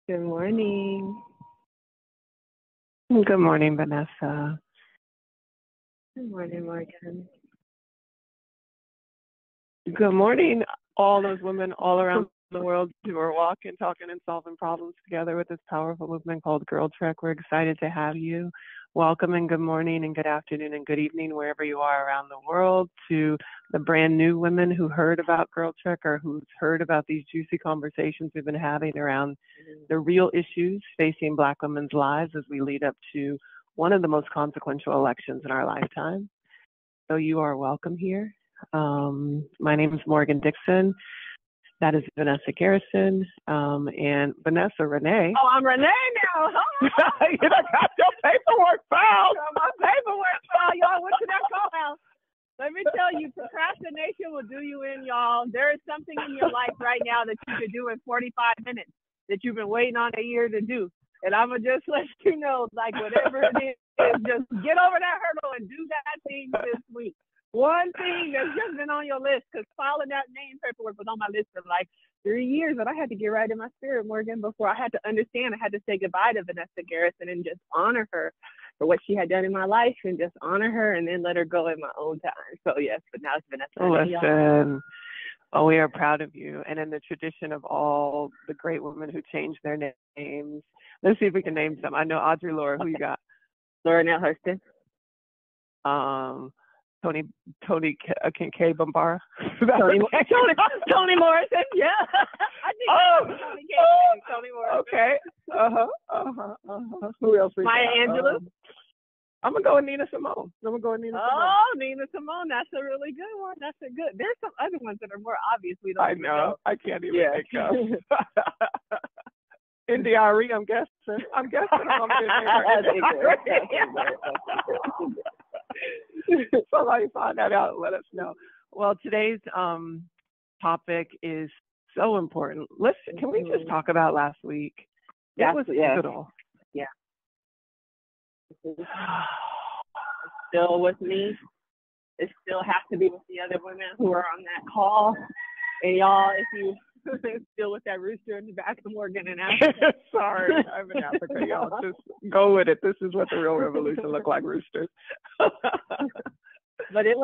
Good morning. Good morning, Vanessa. Good morning, Morgan. Good morning, all those women all around the world who are walking, talking, and solving problems together with this powerful movement called Girl Trek. We're excited to have you. Welcome and good morning and good afternoon and good evening, wherever you are around the world, to the brand new women who heard about Girl Trek or who's heard about these juicy conversations we've been having around the real issues facing Black women's lives as we lead up to one of the most consequential elections in our lifetime. So you are welcome here. My name is Morgan Dixon. That is Vanessa Garrison, and Vanessa Renee. Oh, I'm Renee now. Huh? You done got your paperwork filed. My paperwork file, y'all. Went to that courthouse. Let me tell you, procrastination will do you in, y'all. There is something in your life right now that you could do in 45 minutes that you've been waiting on a year to do. And I'm going to just let you know, like, whatever it is, just get over that hurdle and do that thing this week. One thing that's just been on your list, because filing that name paperwork was on my list for like 3 years, but I had to get right in my spirit, Morgan, before I had to understand. I had to say goodbye to Vanessa Garrison and just honor her for what she had done in my life and just honor her and then let her go in my own time. So yes, but now it's Vanessa. Listen, we are proud of you. And in the tradition of all the great women who changed their names, let's see if we can name some. I know Audrey Laura, who you got? Laura Nell Hurston. Tony Kincaid Bombara. Toni Morrison, yeah. I think Toni Morrison. Okay. Who else? Maya Angelou. I'm gonna go with Nina Simone. Nina Simone. That's a really good one. There's some other ones that are more obvious. We don't. I know. I can't even think of. NDRE, I'm guessing. Somebody find that out and let us know. Well, today's topic is so important. Can we just talk about last week? It was pivotal. Yeah. It's still with me. It still has to be with the other women who are on that call. And y'all, if you still with that rooster in the back of Morgan and Africa. Sorry, I'm in Africa, y'all. Just go with it. This is what the real revolution look like, roosters. But it's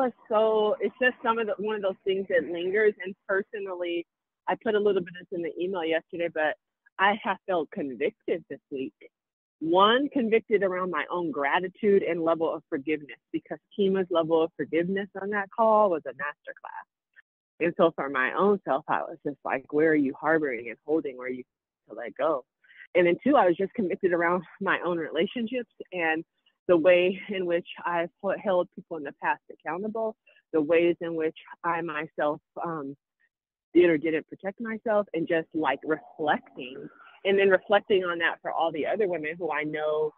just one of those things that lingers. And personally, I put a little bit of this in the email yesterday, but I have felt convicted this week. One, convicted around my own gratitude and level of forgiveness, because Kima's level of forgiveness on that call was a masterclass. And so for my own self, I was just like, where are you harboring and holding where you to let go? And then two, I was just convicted around my own relationships and the way in which I've held people in the past accountable, the ways in which I myself did or didn't protect myself, and just like reflecting on that for all the other women who I know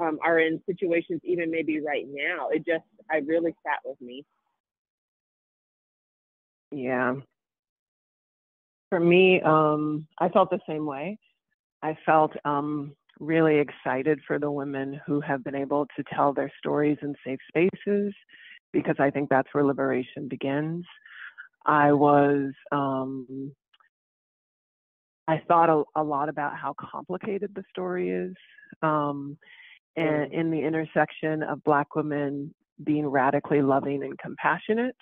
are in situations even maybe right now. I really sat with me. Yeah. For me, I felt the same way. I felt really excited for the women who have been able to tell their stories in safe spaces, because I think that's where liberation begins. I thought a lot about how complicated the story is, and in the intersection of Black women being radically loving and compassionate,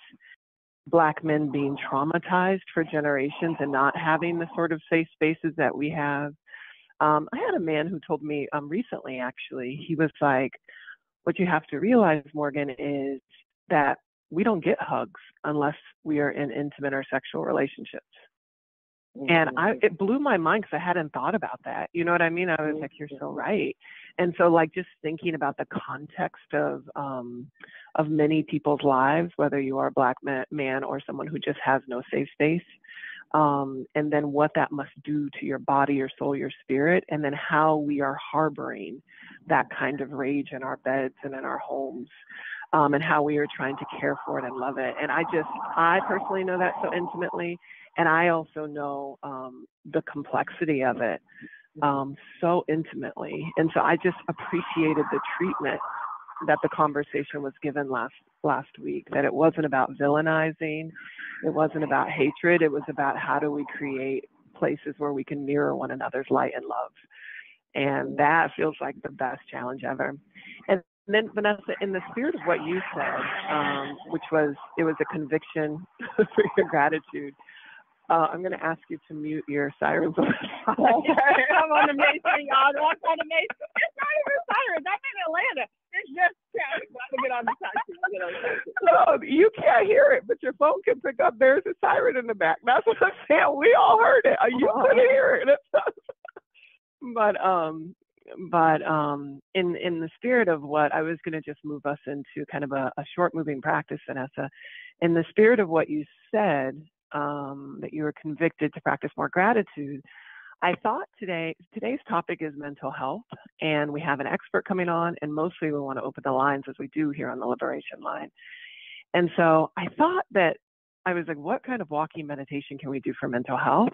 Black men being traumatized for generations and not having the sort of safe spaces that we have. I had a man who told me recently, actually, he was like, what you have to realize, Morgan, is that we don't get hugs unless we are in intimate or sexual relationships. And it blew my mind because I hadn't thought about that. You know what I mean? I was like, you're so right. And so like just thinking about the context of many people's lives, whether you are a Black man or someone who just has no safe space, and then what that must do to your body, your soul, your spirit, and then how we are harboring that kind of rage in our beds and in our homes, and how we are trying to care for it and love it. And I personally know that so intimately. And I also know the complexity of it so intimately. And so I just appreciated the treatment that the conversation was given last week, that it wasn't about villainizing, it wasn't about hatred, it was about how do we create places where we can mirror one another's light and love. And that feels like the best challenge ever. And then, Vanessa, in the spirit of what you said, which was, it was a conviction for your gratitude, I'm going to ask you to mute your sirens. I'm on the main thing, y'all. I'm on the main. It's not even sirens. I'm in Atlanta. It's just traffic. I'm going to get on the taxi. No, you can't hear it, but your phone can pick up. There's a siren in the back. That's what I'm saying. We all heard it. You couldn't hear it. But in the spirit of what I was going to just move us into kind of a short moving practice, Vanessa, in the spirit of what you said, that you were convicted to practice more gratitude, I thought today's topic is mental health, and we have an expert coming on, and mostly we want to open the lines as we do here on the Liberation Line. And so I thought that I was like, what kind of walking meditation can we do for mental health?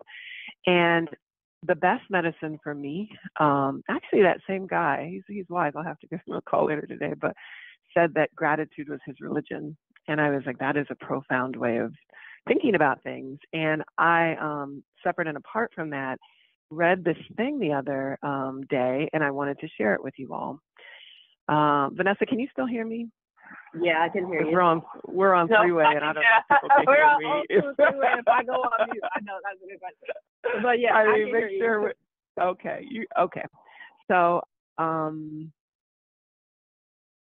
And the best medicine for me, actually that same guy, he's wise, I'll have to give him a call later today, but said that gratitude was his religion. And I was like, that is a profound way of thinking about things. And I, separate and apart from that, read this thing the other day, and I wanted to share it with you all. Vanessa, can you still hear me? Yeah, I can hear you. We're on freeway, and I don't know if people can hear me. We're on freeway. If I go on mute, I know that's a good question. But yeah, I can hear you. Okay, okay. So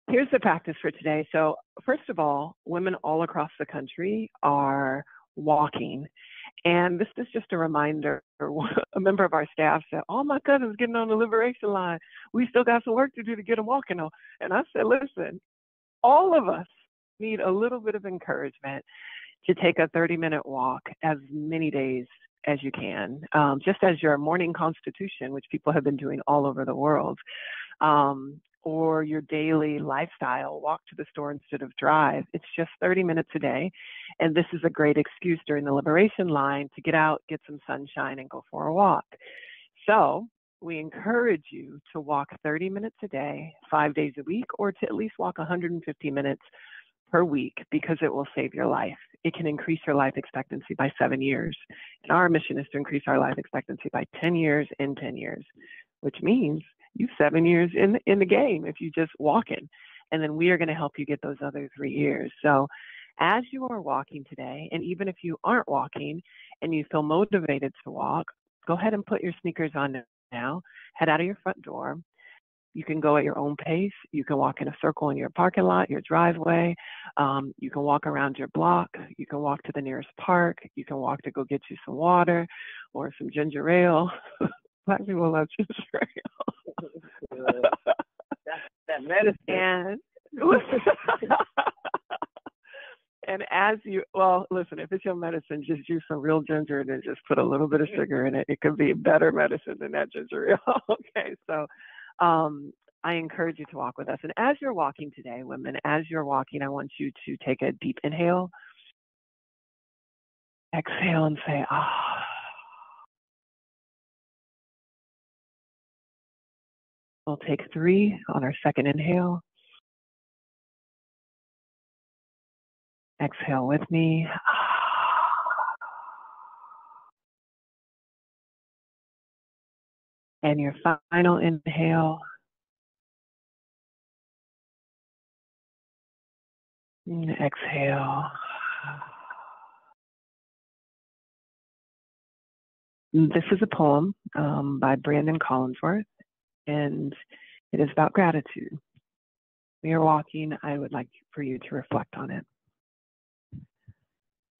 here's the practice for today. So first of all, women all across the country are walking. And this is just a reminder. A member of our staff said, all my cousins getting on the Liberation Line. We still got some work to do to get them walking on. And I said, listen, all of us need a little bit of encouragement to take a 30-minute walk as many days as you can, just as your morning constitution, which people have been doing all over the world, or your daily lifestyle, walk to the store instead of drive. It's just 30 minutes a day. And this is a great excuse during the Liberation Line to get out, get some sunshine, and go for a walk. So we encourage you to walk 30 minutes a day, 5 days a week, or to at least walk 150 minutes per week, because it will save your life. It can increase your life expectancy by 7 years. And our mission is to increase our life expectancy by 10 years in 10 years, which means you 7 years in the game if you just walking. And then we are going to help you get those other 3 years. So as you are walking today, and even if you aren't walking and you feel motivated to walk, go ahead and put your sneakers on now, head out of your front door. You can go at your own pace. You can walk in a circle in your parking lot, your driveway. You can walk around your block. You can walk to the nearest park. You can walk to go get you some water or some ginger ale. Black people love ginger ale. that medicine. And as you, well, listen, if it's your medicine, just use some real ginger and then just put a little bit of sugar in it. It could be better medicine than that ginger ale. Okay, so I encourage you to walk with us. And as you're walking today, women, as you're walking, I want you to take a deep inhale, exhale, and say, ah. We'll take 3 on our second inhale. Exhale with me. And your final inhale. And exhale. This is a poem by Brandon Collinsworth, and it is about gratitude. When you're walking, I would like for you to reflect on it.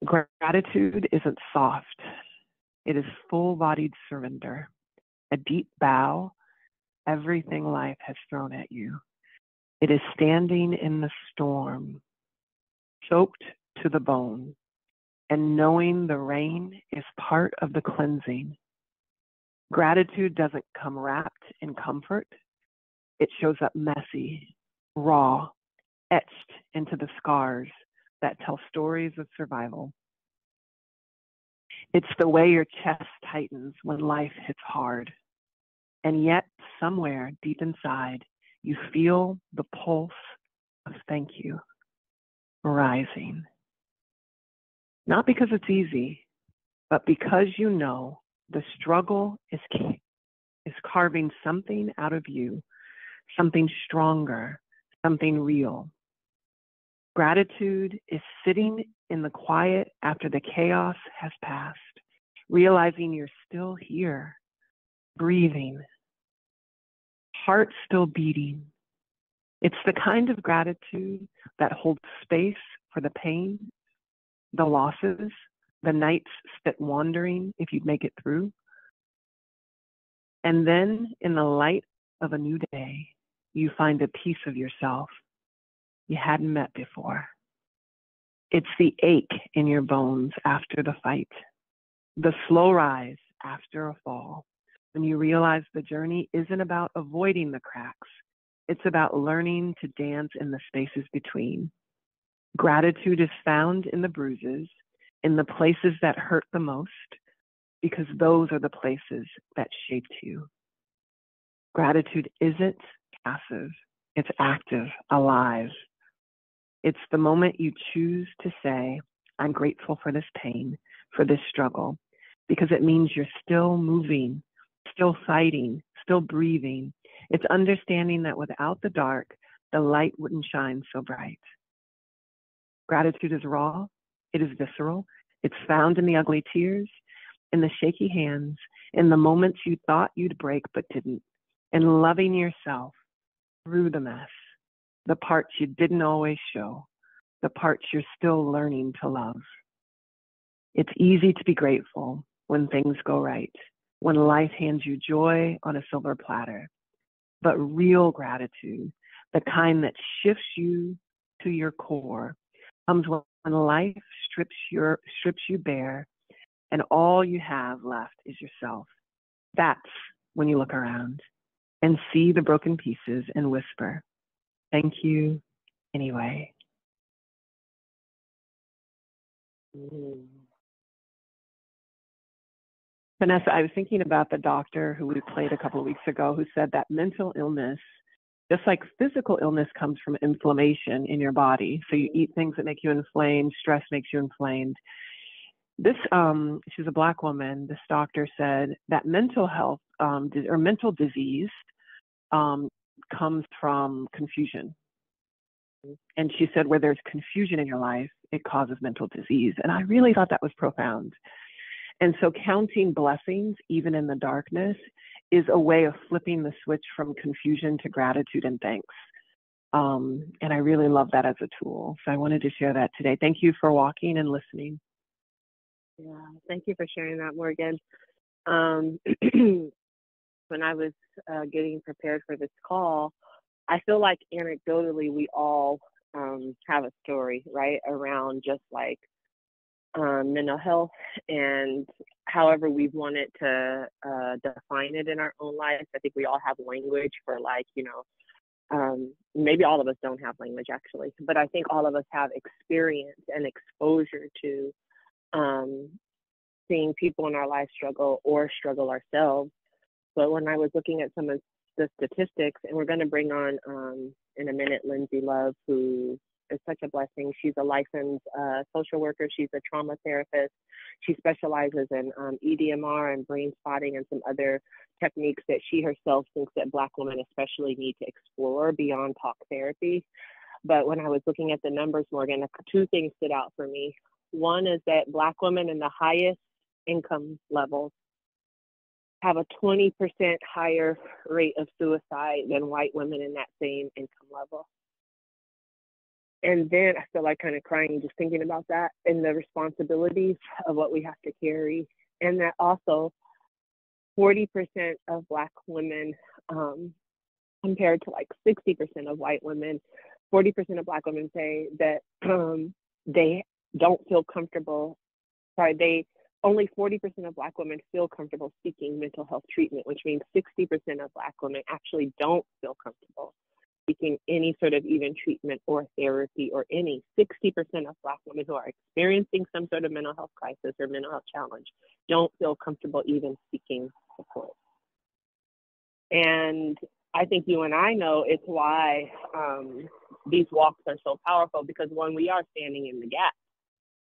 Gratitude isn't soft. It is full-bodied surrender, a deep bow, everything life has thrown at you. It is standing in the storm, soaked to the bone, and knowing the rain is part of the cleansing. Gratitude doesn't come wrapped in comfort. It shows up messy, raw, etched into the scars that tell stories of survival. It's the way your chest tightens when life hits hard. And yet, somewhere deep inside, you feel the pulse of thank you rising. Not because it's easy, but because you know The struggle is carving something out of you, something stronger, something real. Gratitude is sitting in the quiet after the chaos has passed, realizing you're still here, breathing, heart still beating. It's the kind of gratitude that holds space for the pain, the losses, the nights spent wandering if you'd make it through. And then in the light of a new day, you find a piece of yourself you hadn't met before. It's the ache in your bones after the fight, the slow rise after a fall, when you realize the journey isn't about avoiding the cracks. It's about learning to dance in the spaces between. Gratitude is found in the bruises, in the places that hurt the most, because those are the places that shaped you. Gratitude isn't passive, it's active, alive. It's the moment you choose to say, I'm grateful for this pain, for this struggle, because it means you're still moving, still fighting, still breathing. It's understanding that without the dark, the light wouldn't shine so bright. Gratitude is raw, it is visceral, it's found in the ugly tears, in the shaky hands, in the moments you thought you'd break but didn't, in loving yourself through the mess, the parts you didn't always show, the parts you're still learning to love. It's easy to be grateful when things go right, when life hands you joy on a silver platter. But real gratitude, the kind that shifts you to your core, comes when life strips you bare and all you have left is yourself. That's when you look around and see the broken pieces and whisper, thank you anyway. Vanessa, I was thinking about the doctor who we played a couple of weeks ago who said that mental illness, just like physical illness, comes from inflammation in your body. So you eat things that make you inflamed, stress makes you inflamed. This, she's a Black woman, this doctor said that mental health or mental disease comes from confusion. And she said where there's confusion in your life, it causes mental disease. And I really thought that was profound. And so counting blessings, even in the darkness, is a way of flipping the switch from confusion to gratitude and thanks. And I really love that as a tool. So I wanted to share that today. Thank you for walking and listening. Yeah, thank you for sharing that, Morgan. When I was getting prepared for this call, I feel like anecdotally we all have a story, right, around just like mental health and however we wanted to define it in our own lives. I think we all have language for like, maybe all of us don't have language actually, but I think all of us have experience and exposure to seeing people in our life struggle or struggle ourselves. But when I was looking at some of the statistics, and we're going to bring on in a minute Lindsay Love, who is such a blessing. She's a licensed social worker. She's a trauma therapist. She specializes in EDMR and brain spotting and some other techniques that she herself thinks that Black women especially need to explore beyond talk therapy. But when I was looking at the numbers, Morgan, two things stood out for me. One is that Black women in the highest income levels have a 20% higher rate of suicide than white women in that same income level. And then I feel like kind of crying just thinking about that and the responsibilities of what we have to carry. And that also 40% of Black women, compared to like 60% of white women, 40% of Black women say that they don't feel comfortable. Only 40% of Black women feel comfortable seeking mental health treatment, which means 60% of Black women actually don't feel comfortable seeking any sort of even treatment or therapy or any. 60% of Black women who are experiencing some sort of mental health crisis or mental health challenge don't feel comfortable even seeking support. And I think you and I know it's why these walks are so powerful, because when we are standing in the gap,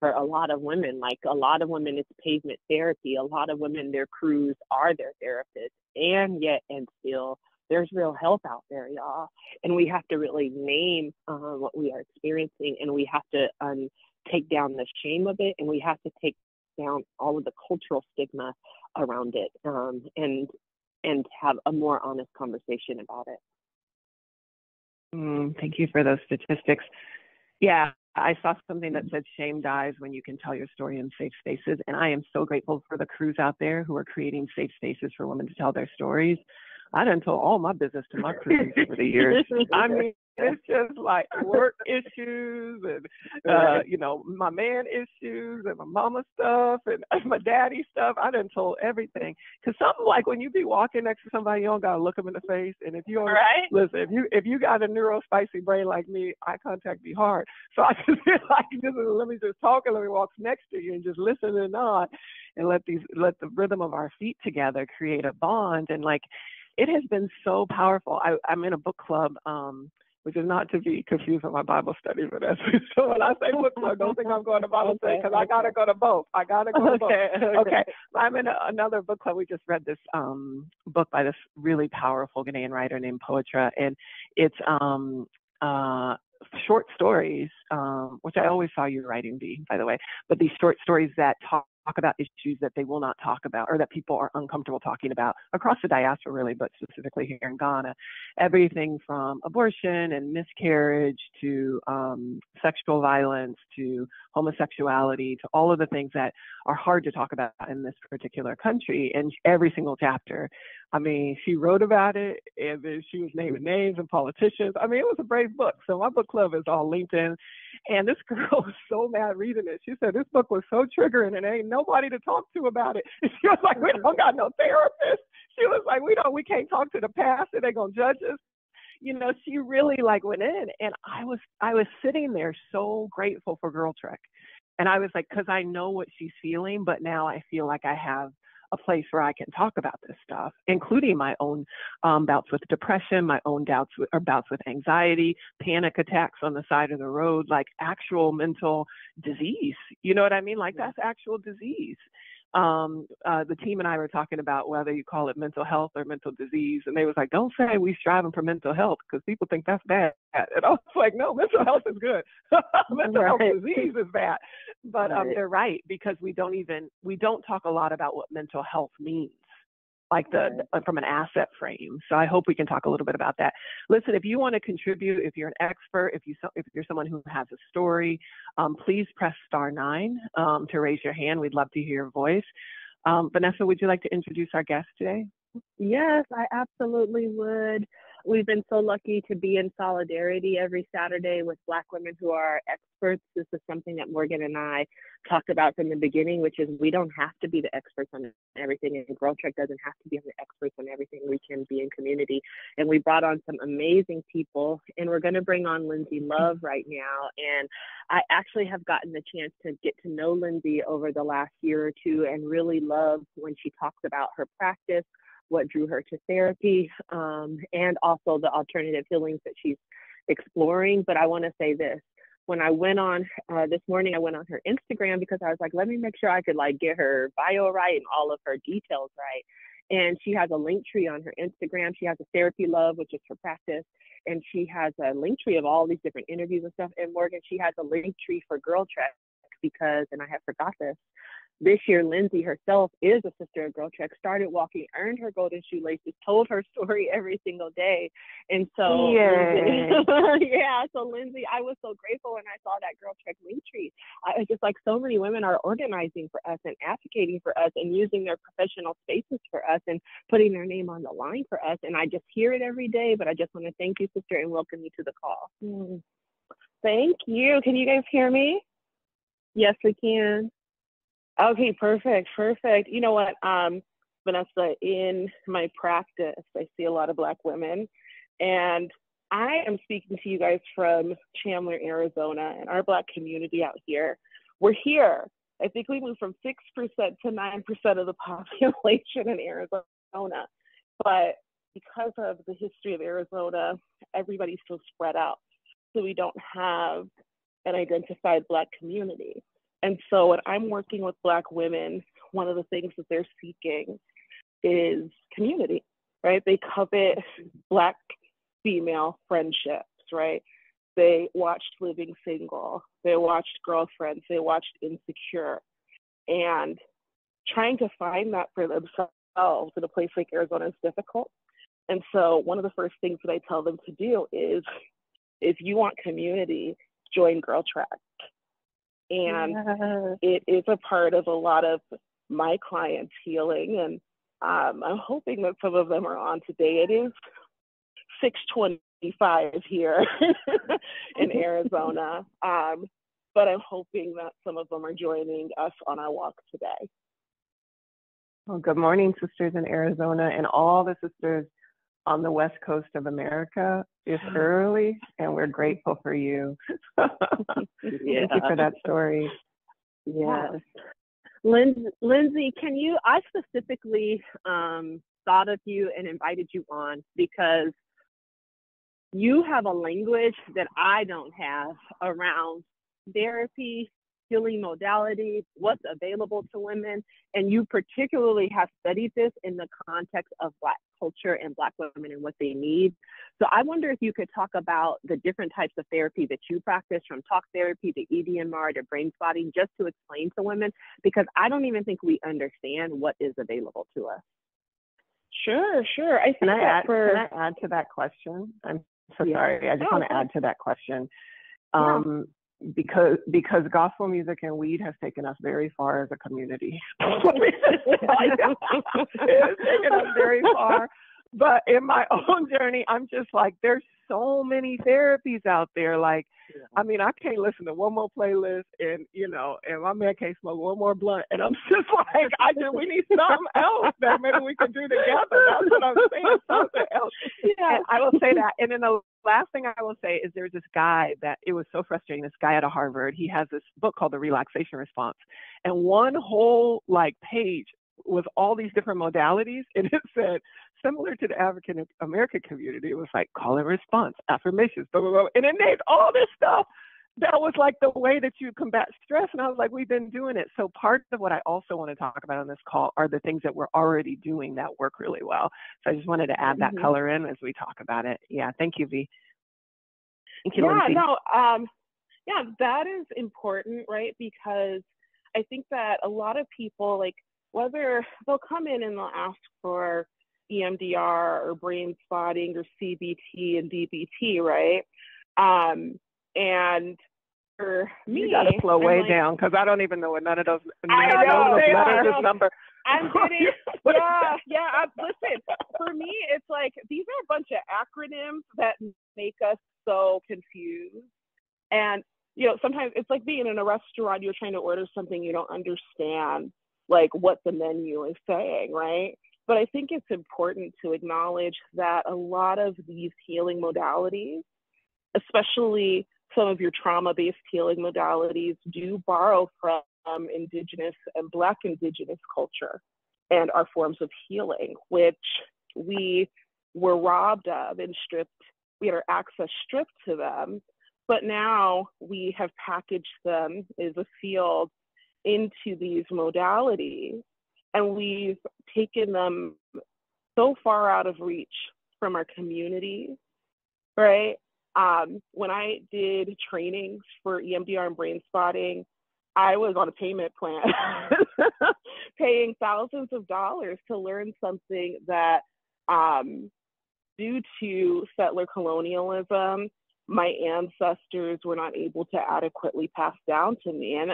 for a lot of women. Like a lot of women, it's pavement therapy. A lot of women, their crews are their therapists, and yet and still there's real help out there, y'all. And we have to really name what we are experiencing, and we have to take down the shame of it, and we have to take down all of the cultural stigma around it, and have a more honest conversation about it. Thank you for those statistics. Yeah, I saw something that said shame dies when you can tell your story in safe spaces. And I am so grateful for the crews out there who are creating safe spaces for women to tell their stories. I done told all my business to my crews over the years. I mean, it's just like work issues and, you know, my man issues and my mama stuff and my daddy stuff. I done told everything. Because something like when you be walking next to somebody, you don't got to look them in the face. And if you don't, listen, if you got a neurospicy brain like me, eye contact be hard. So I just feel like, let me just talk and let me walk next to you and just listen and nod and let the rhythm of our feet together create a bond. And like, it has been so powerful. I'm in a book club, which is not to be confused with my Bible study, but that's so when I say book club, don't think I'm going to Bible study because I got to go to both. I got to go to both. Okay. I'm in another book club. We just read this book by this really powerful Ghanaian writer named Poetra, and it's short stories, which I always saw you writing, B, by the way, but these short stories that talk about issues that they will not talk about or that people are uncomfortable talking about across the diaspora, really, but specifically here in Ghana. Everything from abortion and miscarriage to sexual violence to homosexuality to all of the things that are hard to talk about in this particular country. And every single chapter, I mean, she wrote about it, and then she was naming names and politicians. I mean, it was a brave book. So my book club is all LinkedIn. And this girl was so mad reading it. She said, this book was so triggering and ain't nobody to talk to about it. And she was like, we don't got no therapist. She was like, we can't talk to the pastor. They're going to judge us. You know, she really like went in, and I was sitting there so grateful for Girl Trek. And I was like, because I know what she's feeling, but now I feel like I have a place where I can talk about this stuff, including my own bouts with depression, my own bouts with anxiety, panic attacks on the side of the road, like actual mental disease. You know what I mean? Like that's actual disease. The team and I were talking about whether you call it mental health or mental disease. And they was like, don't say we striving for mental health because people think that's bad. And I was like, no, mental health is good. Mental health disease is bad. But they're right, because we don't talk a lot about what mental health means, like from an asset frame. So I hope we can talk a little bit about that. Listen, if you want to contribute, if you're an expert, if you're someone who has a story, please press *9 to raise your hand. We'd love to hear your voice. Vanessa, would you like to introduce our guest today? Yes, I absolutely would. We've been so lucky to be in solidarity every Saturday with Black women who are experts. This is something that Morgan and I talked about from the beginning, which is we don't have to be the experts on everything, and Girl Trek doesn't have to be the experts on everything. We can be in community. And we brought on some amazing people, and we're going to bring on Lindsay Love right now. And I actually have gotten the chance to get to know Lindsay over the last year or two and really love when she talks about her practice, what drew her to therapy, and also the alternative healings that she's exploring. But I want to say this. When I went on, this morning, I went on her Instagram because I was like, let me make sure I could like get her bio right and all of her details right. And she has a link tree on her Instagram. She has a Therapy Love, which is her practice. And she has a link tree of all these different interviews and stuff. And Morgan, she has a link tree for Girl Trek because, and I have forgot this year, Lindsay herself is a sister of Girl Trek, started walking, earned her golden shoelaces, told her story every single day. And so, so Lindsay, I was so grateful when I saw that Girl Trek link tree. I was just like, so many women are organizing for us and advocating for us and using their professional spaces for us and putting their name on the line for us. And I just hear it every day, but I just want to thank you, sister, and welcome you to the call. Thank you. Can you guys hear me? Yes, we can. Okay, perfect. You know what, Vanessa, in my practice, I see a lot of Black women, and I am speaking to you guys from Chandler, Arizona, and our Black community out here. We're here. I think we moved from 6% to 9% of the population in Arizona, but because of the history of Arizona, everybody's so spread out, so we don't have an identified Black community. And so when I'm working with Black women, one of the things that they're seeking is community, right? They covet Black female friendships, right? They watched Living Single, they watched Girlfriends, they watched Insecure, and trying to find that for themselves in a place like Arizona is difficult. And so one of the first things that I tell them to do is, if you want community, join Girl Track. And it is a part of a lot of my clients' healing. And I'm hoping that some of them are on today. It is 6:25 here in Arizona. But I'm hoping that some of them are joining us on our walk today. Well, good morning, sisters in Arizona, and all the sisters on the West Coast of America. It's early, and we're grateful for you. Thank you for that story. Yes. Lindsay, I specifically thought of you and invited you on because you have a language that I don't have around therapy, healing modalities, what's available to women, and you particularly have studied this in the context of Black culture and Black women and what they need. So I wonder if you could talk about the different types of therapy that you practice, from talk therapy to EDMR to brain spotting, just to explain to women, because I don't even think we understand what is available to us. Sure. Can I add to that question? I'm so sorry. I just want to add to that question. Because gospel music and weed has taken us very far as a community. It has taken us very far. But in my own journey, I'm just like, there's so many therapies out there. Like, I mean, I can't listen to one more playlist and my man can't smoke one more blunt. And I'm just like, we need something else that maybe we can do together. That's what I'm saying, something else. Yeah. And I will say that. And then the last thing I will say is there's this guy that it was so frustrating. This guy out of Harvard, he has this book called The Relaxation Response. And one whole page was all these different modalities. And it said, similar to the African American community, it was like call and response, affirmations, blah, blah, blah. And it named all this stuff that was like the way that you combat stress. And I was like, we've been doing it. So part of what I also want to talk about on this call are the things that we're already doing that work really well. So I just wanted to add that color in as we talk about it. Yeah. Thank you, V. Thank you, Lindsay. That is important, right? Because I think that a lot of people, whether they'll come in and they'll ask for EMDR or brain spotting or CBT and DBT, right? And for me, you gotta slow way down because I don't even know what none of those letters is number. I'm getting, listen, for me, it's like these are a bunch of acronyms that make us so confused. And sometimes it's like being in a restaurant, you're trying to order something, you don't understand what the menu is saying, right? But I think it's important to acknowledge that a lot of these healing modalities, especially some of your trauma-based healing modalities, do borrow from Indigenous and Black Indigenous culture and our forms of healing, which we were robbed of and stripped. We had our access stripped to them, but now we have packaged them as a field into these modalities. And we've taken them so far out of reach from our communities, right? When I did trainings for EMDR and brain spotting, I was on a payment plan, paying thousands of dollars to learn something that, due to settler colonialism, my ancestors were not able to adequately pass down to me. And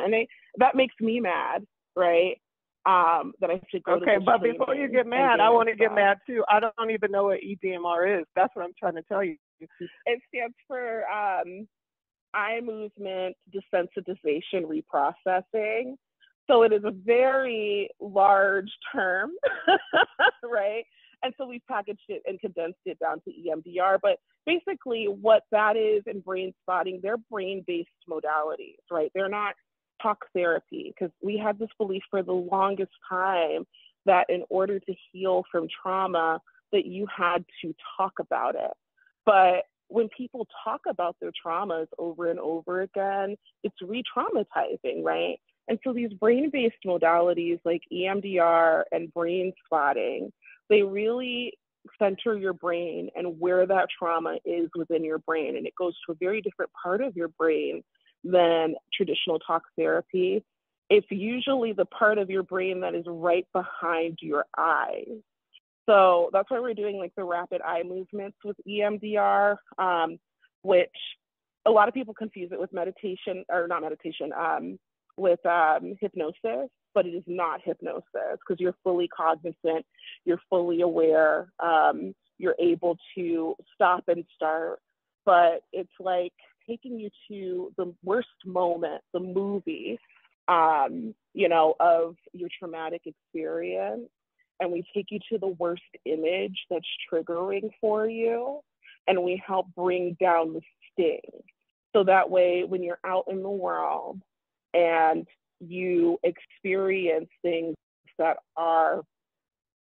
that makes me mad, right? That I should go to. Okay, but before you get mad, I want to get mad too. I don't even know what EDMR is. That's what I'm trying to tell you. It stands for eye movement desensitization reprocessing. So it is a very large term, right? And so we've packaged it and condensed it down to EMDR. But basically what that is in brain spotting, they're brain-based modalities, right? They're not talk therapy, because we had this belief for the longest time that in order to heal from trauma, that you had to talk about it. But when people talk about their traumas over and over again, it's re-traumatizing, right? And so these brain-based modalities like EMDR and brain spotting, they really center your brain and where that trauma is within your brain. And it goes to a very different part of your brain than traditional talk therapy. It's usually the part of your brain that is right behind your eyes. So that's why we're doing like the rapid eye movements with EMDR, which a lot of people confuse it with meditation, or not meditation, with hypnosis, but it is not hypnosis because you're fully cognizant, you're fully aware, you're able to stop and start, but it's like taking you to the worst moment, the movie, you know, of your traumatic experience. And we take you to the worst image that's triggering for you, and we help bring down the sting. So that way, when you're out in the world and you experience things that are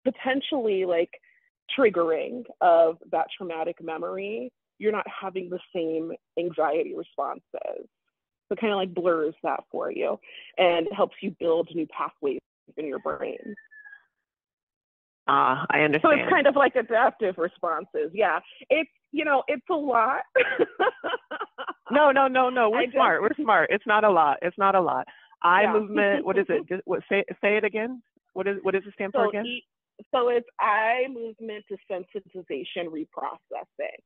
potentially like triggering of that traumatic memory, you're not having the same anxiety responses. So it kind of like blurs that for you and helps you build new pathways in your brain. I understand. So it's kind of like adaptive responses. Yeah, it's, you know, it's a lot. No. We're smart. It's not a lot. Eye movement. What is it? Say it again. What does it stand for again? So it's eye movement desensitization reprocessing.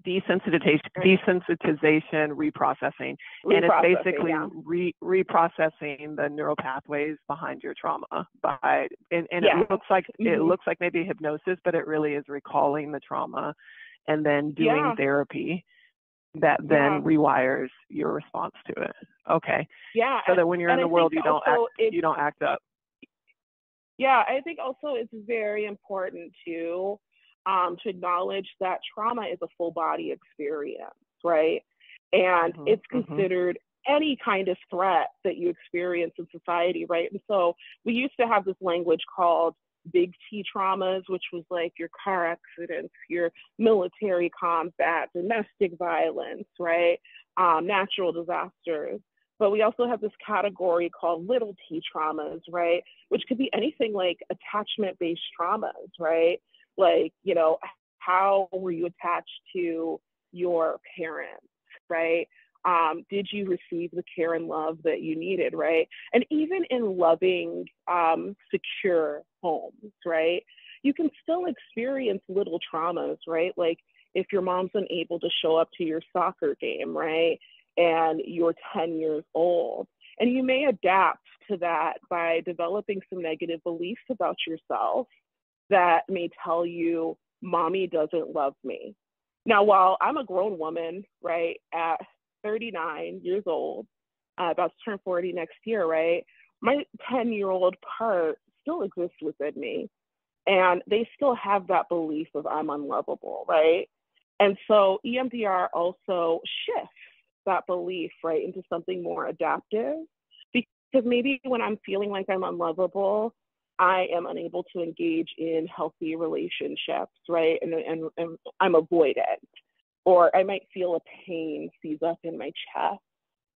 Desensitization reprocessing, and it's basically reprocessing the neural pathways behind your trauma. It looks like maybe hypnosis, but it really is recalling the trauma, and then doing therapy that then rewires your response to it. Okay. Yeah. So that when you're in the world, you don't act up. Yeah, I think also it's very important to acknowledge that trauma is a full body experience, right? And it's considered any kind of threat that you experience in society, right? And so we used to have this language called big T traumas, which was like your car accidents, your military combat, domestic violence, right? Natural disasters. But we also have this category called little T traumas, right? Which could be anything like attachment-based traumas, right? Like, you know, how were you attached to your parents, right? Did you receive the care and love that you needed, right? And even in loving, secure homes, right? You can still experience little traumas, right? Like if your mom's unable to show up to your soccer game, right? And you're 10 years old. And you may adapt to that by developing some negative beliefs about yourself that may tell you, mommy doesn't love me. Now, while I'm a grown woman, right, at 39 years old, about to turn 40 next year, right, my 10-year-old part still exists within me. And they still have that belief of I'm unlovable, right? And so EMDR also shifts that belief, right, into something more adaptive. Because maybe when I'm feeling like I'm unlovable, I am unable to engage in healthy relationships, right? And I'm avoidant. Or I might feel a pain seize up in my chest,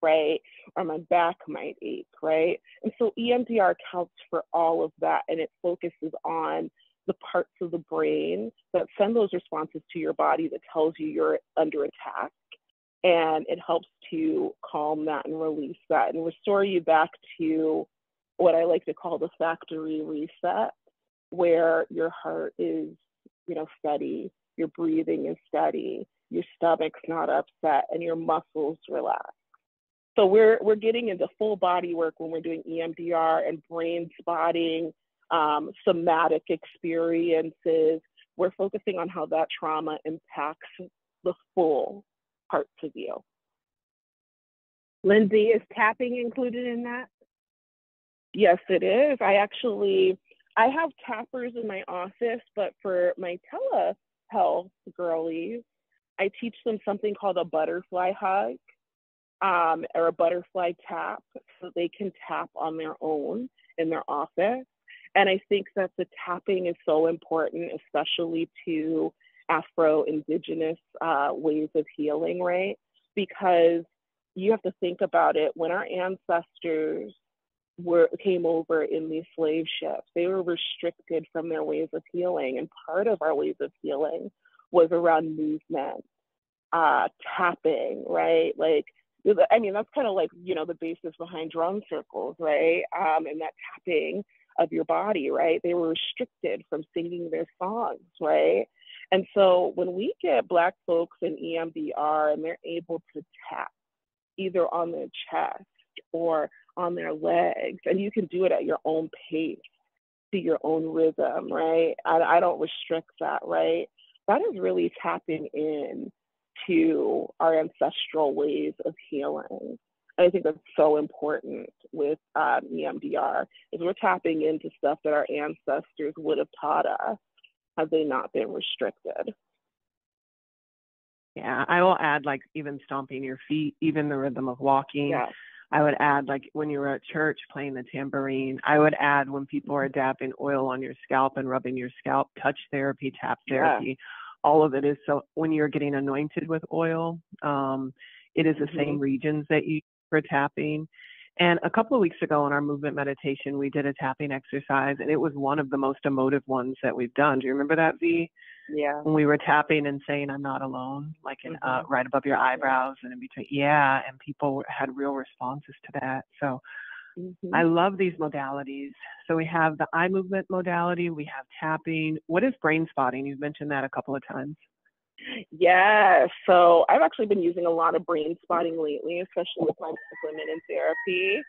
right? Or my back might ache, right? And so EMDR accounts for all of that, and it focuses on the parts of the brain that send those responses to your body that tells you you're under attack. And it helps to calm that and release that and restore you back to what I like to call the factory reset, where your heart is, you know, steady, your breathing is steady, your stomach's not upset, and your muscles relax. So we're getting into full body work when we're doing EMDR and brain spotting, somatic experiences. We're focusing on how that trauma impacts the full parts of you. Lindsay, is tapping included in that? Yes, it is. I have tappers in my office, but for my telehealth girlies, I teach them something called a butterfly hug, or a butterfly tap, so they can tap on their own in their office. And I think that the tapping is so important, especially to Afro-Indigenous ways of healing, right? Because you have to think about it. When our ancestors came over in these slave ships, they were restricted from their ways of healing. And part of our ways of healing was around movement, tapping, right? Like, I mean, that's kind of like, you know, the basis behind drum circles, right? And that tapping of your body, right? They were restricted from singing their songs, right? And so when we get Black folks in EMDR and they're able to tap either on their chest or on their legs, and you can do it at your own pace, to your own rhythm, right? I don't restrict that, right? That is really tapping in to our ancestral ways of healing. And I think that's so important with EMDR, is we're tapping into stuff that our ancestors would have taught us had they not been restricted. Yeah, I will add, like, even stomping your feet, even the rhythm of walking. Yeah. I would add, like, when you were at church playing the tambourine. I would add when people are dabbing oil on your scalp and rubbing your scalp, touch therapy, tap therapy. Yeah. All of it is, so when you're getting anointed with oil, it is the same regions that you use for tapping. And a couple of weeks ago in our movement meditation, we did a tapping exercise, and it was one of the most emotive ones that we've done. Do you remember that, V? Yeah. When we were tapping and saying, "I'm not alone," like in, right above your eyebrows and in between. Yeah, and people had real responses to that. So I love these modalities. So we have the eye movement modality, we have tapping. What is brain spotting? You've mentioned that a couple of times. Yeah, so I've actually been using a lot of brain spotting lately, especially with my women in therapy,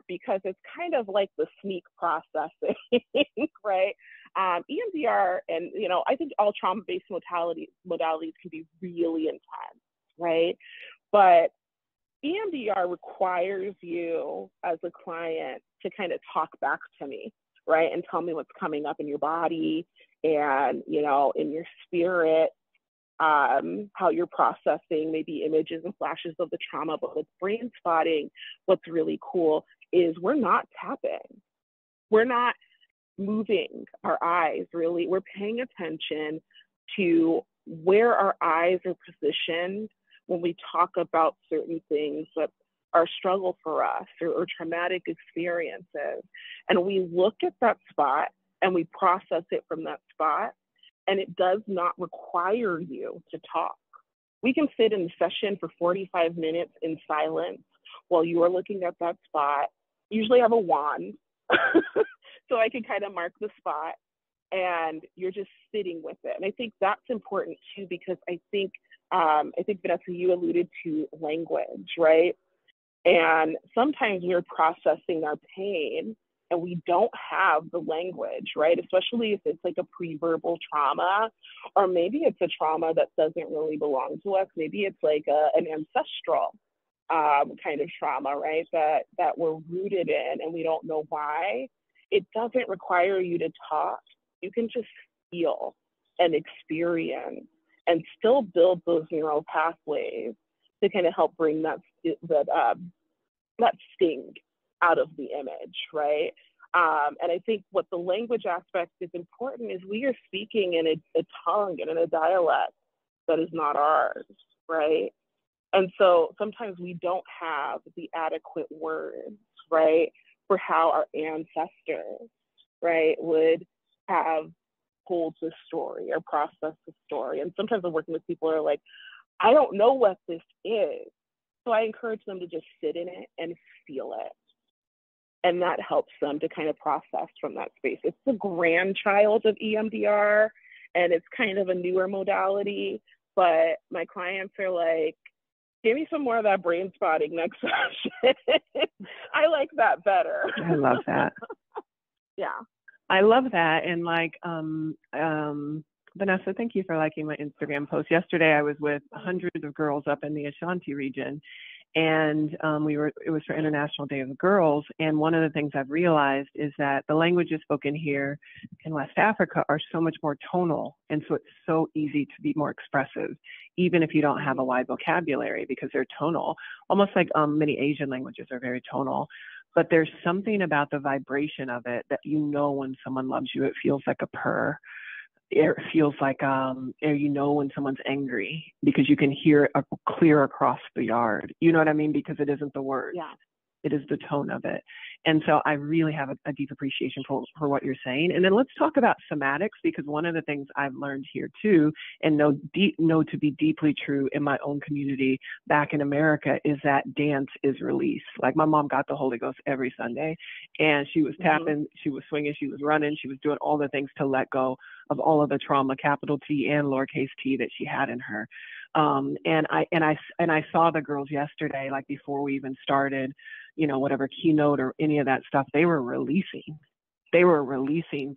because it's kind of like the sneak processing, right? EMDR and, you know, I think all trauma-based modalities can be really intense, right? But EMDR requires you as a client to kind of talk back to me, right? And tell me what's coming up in your body and, you know, in your spirit, how you're processing maybe images and flashes of the trauma. But with brain spotting, what's really cool is we're not tapping. We're not moving our eyes, really. We're paying attention to where our eyes are positioned when we talk about certain things that are a struggle for us or traumatic experiences. And we look at that spot and we process it from that spot. And it does not require you to talk. We can sit in the session for 45 minutes in silence while you are looking at that spot. Usually I have a wand, so I can kind of mark the spot, and you're just sitting with it. And I think that's important too, because I think Vanessa, you alluded to language, right? And sometimes we're processing our pain and we don't have the language, right? Especially if it's like a pre-verbal trauma, or maybe it's a trauma that doesn't really belong to us. Maybe it's like an ancestral kind of trauma, right? That we're rooted in and we don't know why. It doesn't require you to talk. You can just feel and experience and still build those neural pathways to kind of help bring that sting out of the image, right? And I think what the language aspect is important is we are speaking in a tongue and in a dialect that is not ours, right? And so sometimes we don't have the adequate words, right, for how our ancestors, right, would have told the story or processed the story. And sometimes I'm working with people who are like, I don't know what this is. So I encourage them to just sit in it and feel it. And that helps them to kind of process from that space. It's the grandchild of EMDR, and it's kind of a newer modality, but my clients are like, give me some more of that brain spotting next session. I like that better. I love that. Yeah. I love that. And like, Vanessa, thank you for liking my Instagram post. Yesterday, I was with hundreds of girls up in the Ashanti region, and it was for International Day of the Girls. And one of the things I've realized is that the languages spoken here in West Africa are so much more tonal. And so it's so easy to be more expressive, even if you don't have a wide vocabulary, because they're tonal, almost like many Asian languages are very tonal. But there's something about the vibration of it that, you know, when someone loves you, it feels like a purr. it feels like you know when someone's angry because you can hear it clear across the yard. You know what I mean? Because it isn't the words. Yeah. It is the tone of it. And so I really have a deep appreciation for what you're saying. And then let's talk about somatics, because one of the things I've learned here too, and know to be deeply true in my own community back in America, is that dance is release. Like my mom got the Holy Ghost every Sunday, and she was tapping, she was swinging, she was running, she was doing all the things to let go of all of the trauma, capital T and lowercase t, that she had in her. And I saw the girls yesterday, like before we even started, whatever keynote or any of that stuff, they were releasing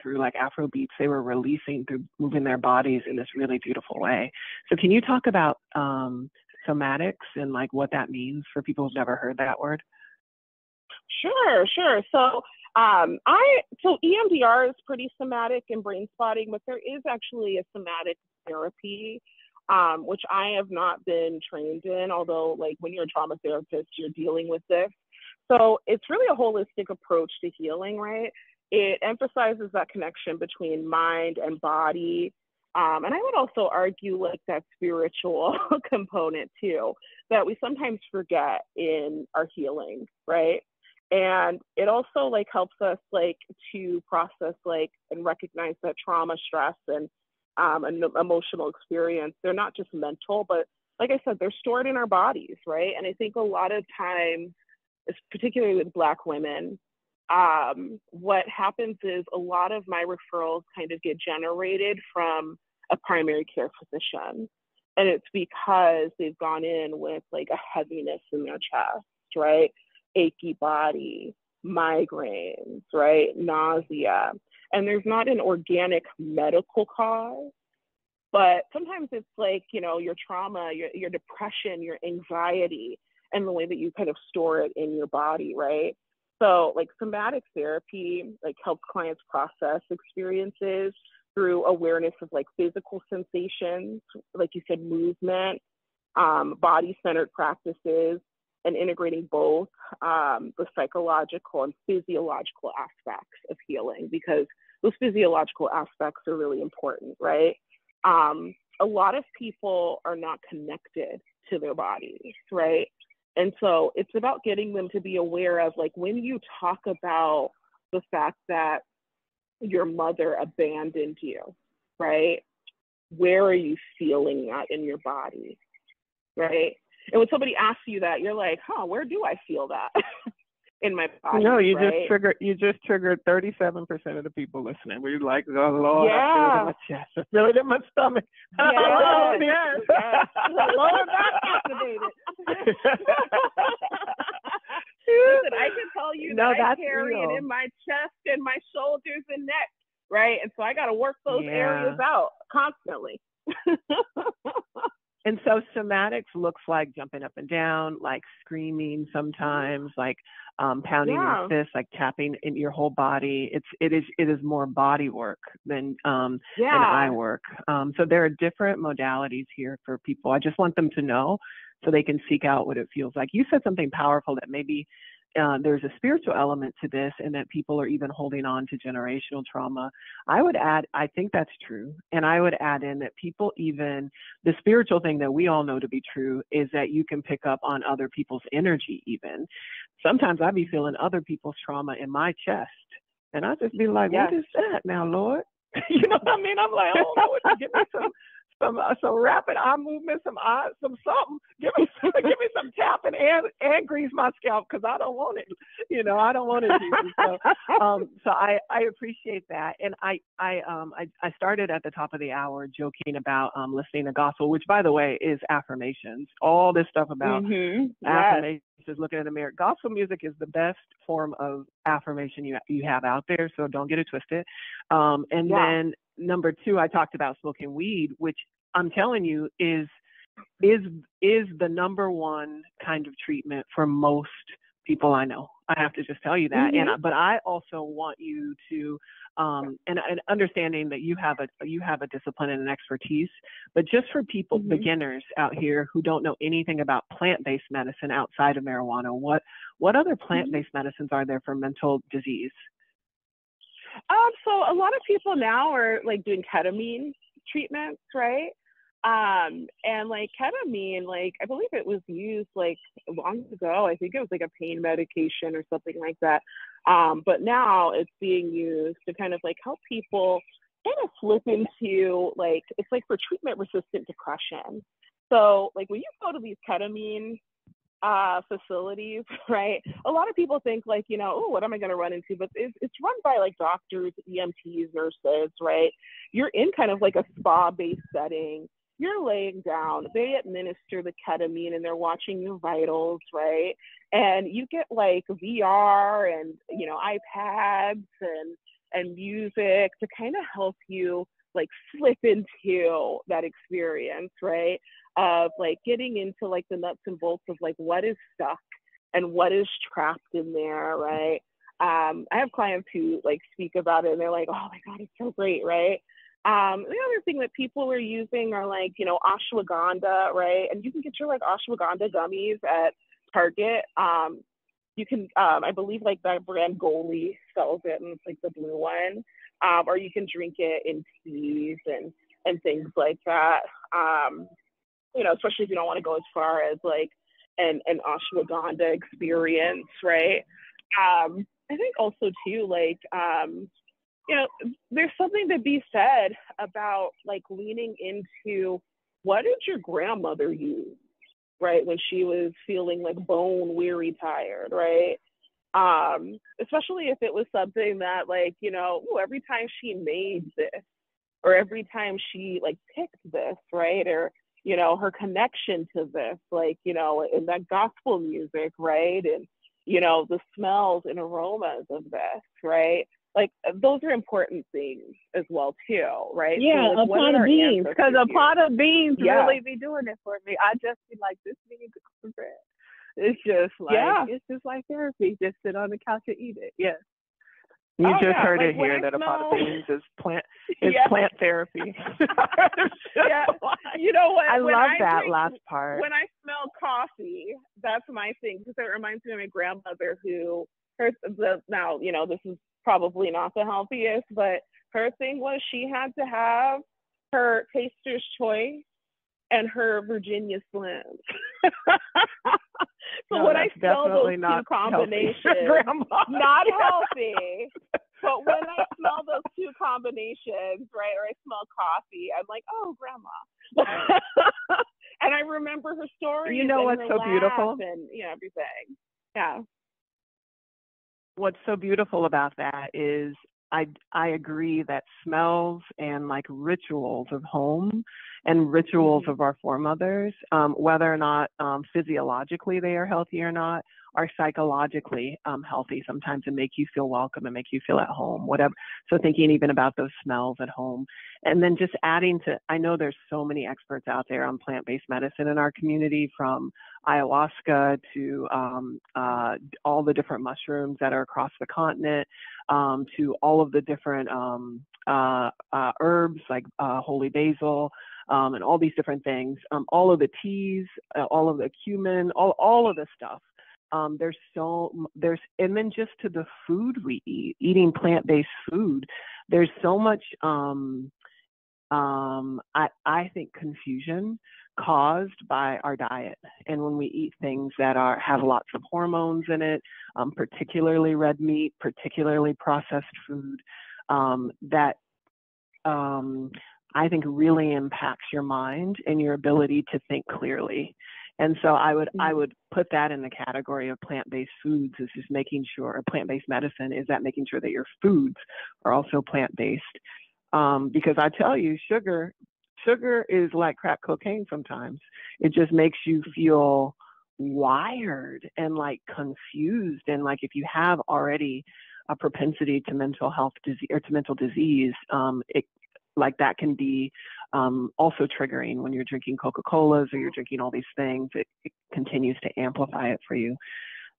through like Afro beats. They were releasing through moving their bodies in this really beautiful way. So can you talk about somatics and like what that means for people who've never heard that word? Sure. So so EMDR is pretty somatic and brain spotting, but there is actually a somatic therapy, which I have not been trained in, although like when you're a trauma therapist, you're dealing with this. So it's really a holistic approach to healing, right? It emphasizes that connection between mind and body. And I would also argue like that spiritual component too, that we sometimes forget in our healing, right? And it also like helps us like to process like and recognize that trauma, stress, and an emotional experience, they're not just mental, but like I said, they're stored in our bodies, right? And I think a lot of times, particularly with Black women, what happens is a lot of my referrals kind of get generated from a primary care physician. And it's because they've gone in with like a heaviness in their chest, right? Achy body, migraines, right? Nausea. And there's not an organic medical cause, but sometimes it's like, your trauma, your depression, your anxiety, and the way that you kind of store it in your body, right? So like somatic therapy, like helps clients process experiences through awareness of like physical sensations, like you said, movement, body-centered practices, and integrating both the psychological and physiological aspects of healing, because those physiological aspects are really important, right? A lot of people are not connected to their bodies, right? And so it's about getting them to be aware of like when you talk about the fact that your mother abandoned you, right? Where are you feeling that in your body, right? And when somebody asks you that, you're like, where do I feel that in my body? No, you right? just triggered 37% of the people listening. We're like, oh Lord, yeah. I feel it in my chest, I feel it in my stomach. Yes. Lord, that's activated. Listen, I can tell you that I carry it in my chest and my shoulders and neck, right? And so I got to work those areas out constantly. And so somatics looks like jumping up and down, like screaming sometimes, like pounding your fists, like tapping in your whole body. It is more body work than eye work. So there are different modalities here for people. I just want them to know so they can seek out what it feels like. You said something powerful that maybe there's a spiritual element to this, and that people are even holding on to generational trauma. I would add, I think that's true. And I would add in that people, even the spiritual thing that we all know to be true is that you can pick up on other people's energy even. Sometimes I be feeling other people's trauma in my chest. And I just be like, what is that now, Lord? You know what I mean? I'm like, oh, Lord, give me some rapid eye movement, some something. Give me some tapping and grease my scalp, because I don't want it. I don't want it. So I appreciate that, and I started at the top of the hour joking about listening to gospel, which by the way is affirmations. All this stuff about affirmations, looking in the mirror. Gospel music is the best form of affirmation you have out there. So don't get it twisted. Then number two, I talked about smoking weed, which I'm telling you is the number one kind of treatment for most people I know. I have to just tell you that. But I also want you to, and understanding that you have a discipline and an expertise, but just for people, beginners out here who don't know anything about plant-based medicine outside of marijuana, what other plant-based medicines are there for mental disease? So a lot of people now are like doing ketamine treatments, right? And like ketamine, like I believe it was used like long ago. I think it was like a pain medication or something like that. But now it's being used to kind of like help people kind of slip into like, it's like for treatment resistant depression. So like when you go to these ketamine facilities, right? A lot of people think like, you know, oh, what am I going to run into? But it's run by like doctors, EMTs, nurses, right? You're in kind of like a spa-based setting. You're laying down. They administer the ketamine and they're watching your vitals, right? And you get like VR and, you know, iPads and music to kind of help you like slip into that experience, right? Of like getting into like the nuts and bolts of like what is stuck and what is trapped in there, right? I have clients who like speak about it and they're like, oh my God, it's so great, right? The other thing that people are using are like, you know, ashwagandha, right? And you can get your like ashwagandha gummies at Target. You can, I believe like that brand Goli sells it and it's like the blue one. Or you can drink it in teas and things like that. You know, especially if you don't want to go as far as like an ashwagandha experience, right? I think also too, like, you know, there's something to be said about like leaning into what did your grandmother use, right? When she was feeling like bone weary tired, right? Especially if it was something that like, you know, ooh, every time she made this or every time she like picked this, right? Or, you know, her connection to this, like, you know, in that gospel music, right? And, you know, the smells and aromas of this, right? Like those are important things as well too, right? Yeah, so, like, a pot of beans, because a pot of beans really be doing it for me. I just be like, this beans is cornbread. It's just like, it's just like therapy. Just sit on the couch and eat it. Yes. You just heard like it here that a pot of beans is plant therapy. Yeah. You know what? I love that last part. When I smell coffee, that's my thing because it reminds me of my grandmother who now, you know, this is probably not the healthiest, but her thing was she had to have her taster's choice and her Virginia Slim. So no, when I smell those two combinations, not healthy. But when I smell those two combinations, right, or I smell coffee, I'm like, oh, grandma. And I remember her story. You know what's so beautiful? And, you know, everything. Yeah. What's so beautiful about that is I agree that smells and like rituals of home and rituals of our foremothers, whether or not physiologically they are healthy or not, are psychologically healthy sometimes and make you feel welcome and make you feel at home, whatever. So thinking even about those smells at home. And then just adding to, I know there's so many experts out there on plant-based medicine in our community, from ayahuasca to all the different mushrooms that are across the continent, to all of the different herbs like holy basil, and all these different things, all of the teas, all of the cumin, all of the stuff. And then just to the food we eat, eating plant-based food, there's so much, I think, confusion caused by our diet. And when we eat things that have lots of hormones in it, particularly red meat, particularly processed food, that I think really impacts your mind and your ability to think clearly. And so I would put that in the category of plant-based foods, is just making sure, plant-based medicine is that making sure that your foods are also plant-based. Because I tell you, sugar is like crack cocaine sometimes. It just makes you feel wired and like confused. And like if you have already a propensity to mental health disease or to mental disease, it like that can be also triggering when you're drinking Coca-Colas or you're drinking all these things. It continues to amplify it for you.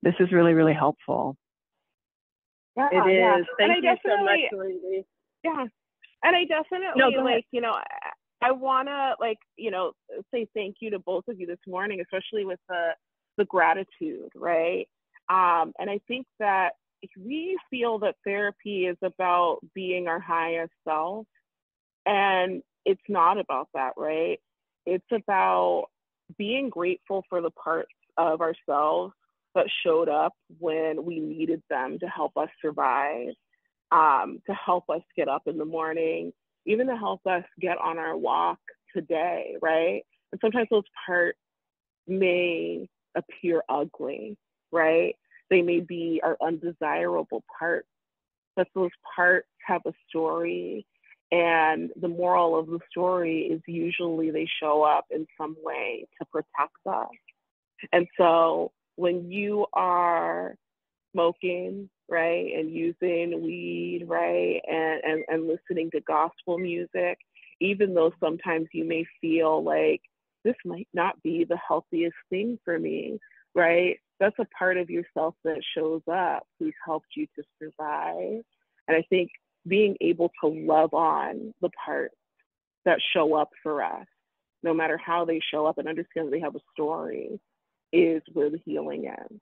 This is really, really helpful. Yeah, it is. Thank you so much, Lindsay. Yeah. And I definitely you know, I want to like, you know, say thank you to both of you this morning, especially with the gratitude, right? And I think that we feel that therapy is about being our highest self, and it's not about that, right? It's about being grateful for the parts of ourselves that showed up when we needed them to help us survive, to help us get up in the morning, even to help us get on our walk today, right? And sometimes those parts may appear ugly, right? They may be our undesirable parts, but those parts have a story. And the moral of the story is usually they show up in some way to protect us. And so when you are smoking, right, and using weed, right, and listening to gospel music, even though sometimes you may feel like this might not be the healthiest thing for me, right? That's a part of yourself that shows up who's helped you to survive. And I think being able to love on the parts that show up for us, no matter how they show up, and understand that they have a story, is where the healing is.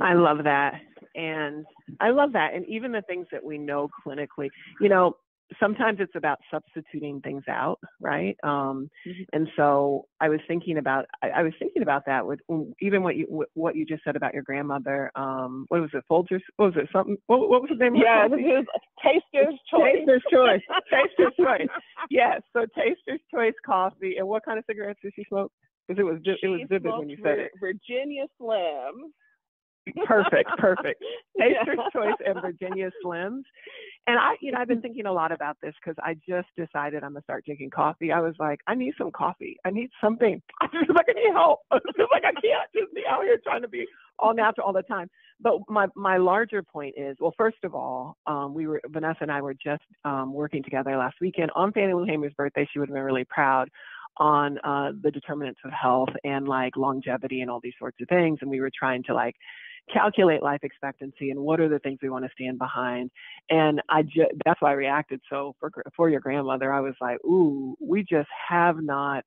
I love that. And I love that. And even the things that we know clinically, you know, sometimes it's about substituting things out, right? And so I was thinking about that with even what you just said about your grandmother. What was it? Folgers? What was it? Something? What was the name? Yeah, it was Taster's Choice. Taster's Choice. Taster's Choice. Yes. So Taster's Choice coffee. And what kind of cigarettes did she smoke? Because it was vivid when you said it. Virginia Slims. Perfect. Taster's Choice and Virginia Slims. And I've been thinking a lot about this because I just decided I'm gonna start drinking coffee. I was like, I need some coffee. I need something. I feel like I need help. I feel like I can't just be out here trying to be all natural all the time. But my larger point is, well, first of all, Vanessa and I were just working together last weekend on Fannie Lou Hamer's birthday. She would have been really proud on the determinants of health and like longevity and all these sorts of things. And we were trying to like calculate life expectancy and what are the things we want to stand behind. And that's why I reacted. So for your grandmother, I was like, ooh, we just have not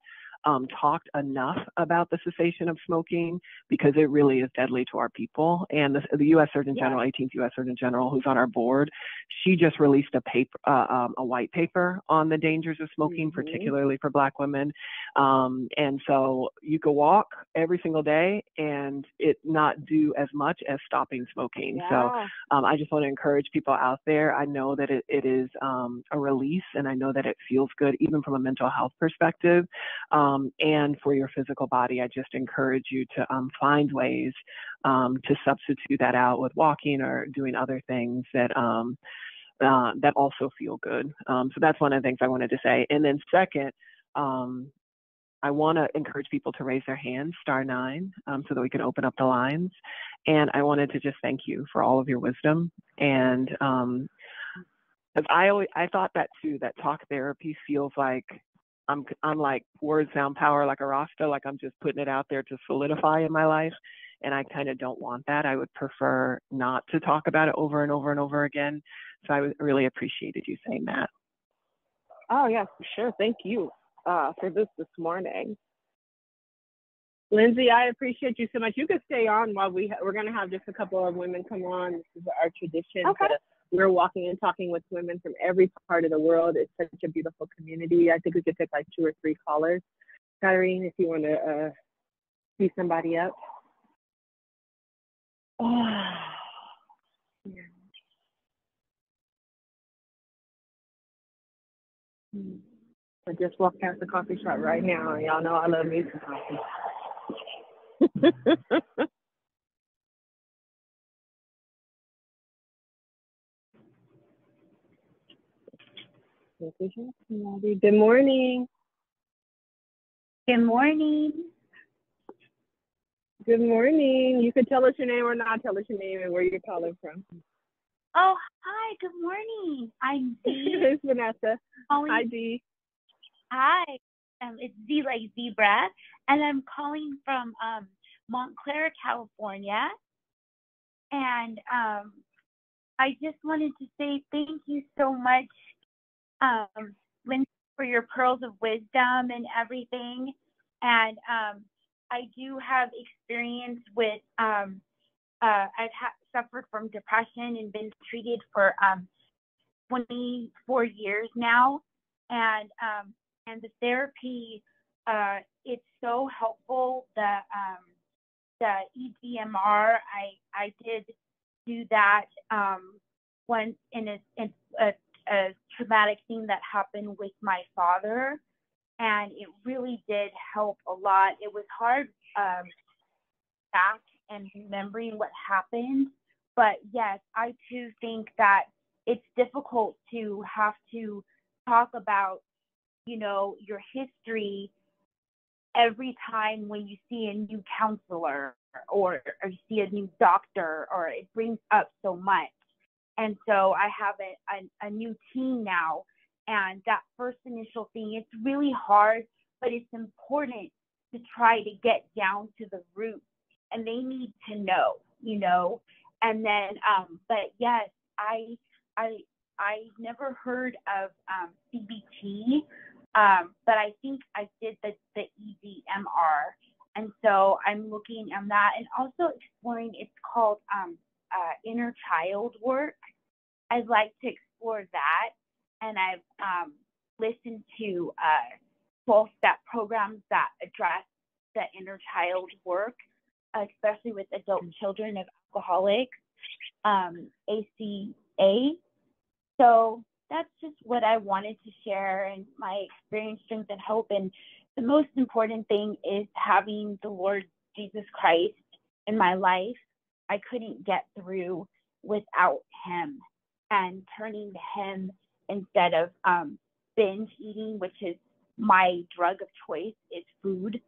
talked enough about the cessation of smoking because it really is deadly to our people. And the U.S. Surgeon General, 18th U.S. Surgeon General, who's on our board, she just released a white paper on the dangers of smoking, particularly for Black women. And so you could walk every single day and it not do as much as stopping smoking. Yeah. So I just want to encourage people out there. I know that it is a release, and I know that it feels good, even from a mental health perspective. And for your physical body, I just encourage you to find ways to substitute that out with walking or doing other things that that also feel good. So that's one of the things I wanted to say. And then second, I want to encourage people to raise their hands, *9, so that we can open up the lines. And I wanted to just thank you for all of your wisdom. And because I thought that too, that talk therapy feels like I'm like words sound power like a Rasta, like I'm just putting it out there to solidify in my life. And I kind of don't want that. I would prefer not to talk about it over and over and over again. So I really appreciated you saying that. Oh, yeah, for sure. Thank you for this morning. Lindsay, I appreciate you so much. You could stay on while we're going to have just a couple of women come on. This is our tradition. Okay. We're walking and talking with women from every part of the world. It's such a beautiful community. I think we could pick like 2 or 3 callers. Kyrene, if you want to see somebody up. Oh, yeah. I just walked past the coffee shop right now, and y'all know I love me some coffee. Good morning. Good morning. Good morning. You could tell us your name or not tell us your name and where you're calling from. Oh, hi. Good morning. I'm Dee. It's Vanessa. Hi, Dee. Hi. It's Dee like zebra, and I'm calling from Montclair, California. And I just wanted to say thank you so much, Lindsay, for your pearls of wisdom and everything. And I do have experience with suffered from depression and been treated for 24 years now, and the therapy, it's so helpful. The EDMR, I did do that once in a traumatic thing that happened with my father, and it really did help a lot. It was hard back and remembering what happened, but yes, I too think that it's difficult to have to talk about, your history every time when you see a new counselor or you see a new doctor, or it brings up so much. And so I have a new team now, and that first initial thing, it's really hard, but it's important to try to get down to the root, and they need to know, and then, but yes, I never heard of CBT, but I think I did the EDMR, and so I'm looking at that, and also exploring. It's called inner child work. I'd like to explore that, and I've listened to 12-step programs that address the inner child work, especially with adult children of alcoholics, ACA. So that's just what I wanted to share, and my experience, strength, and hope. And the most important thing is having the Lord Jesus Christ in my life. I couldn't get through without him, and turning to him instead of binge eating, which is my drug of choice, is food.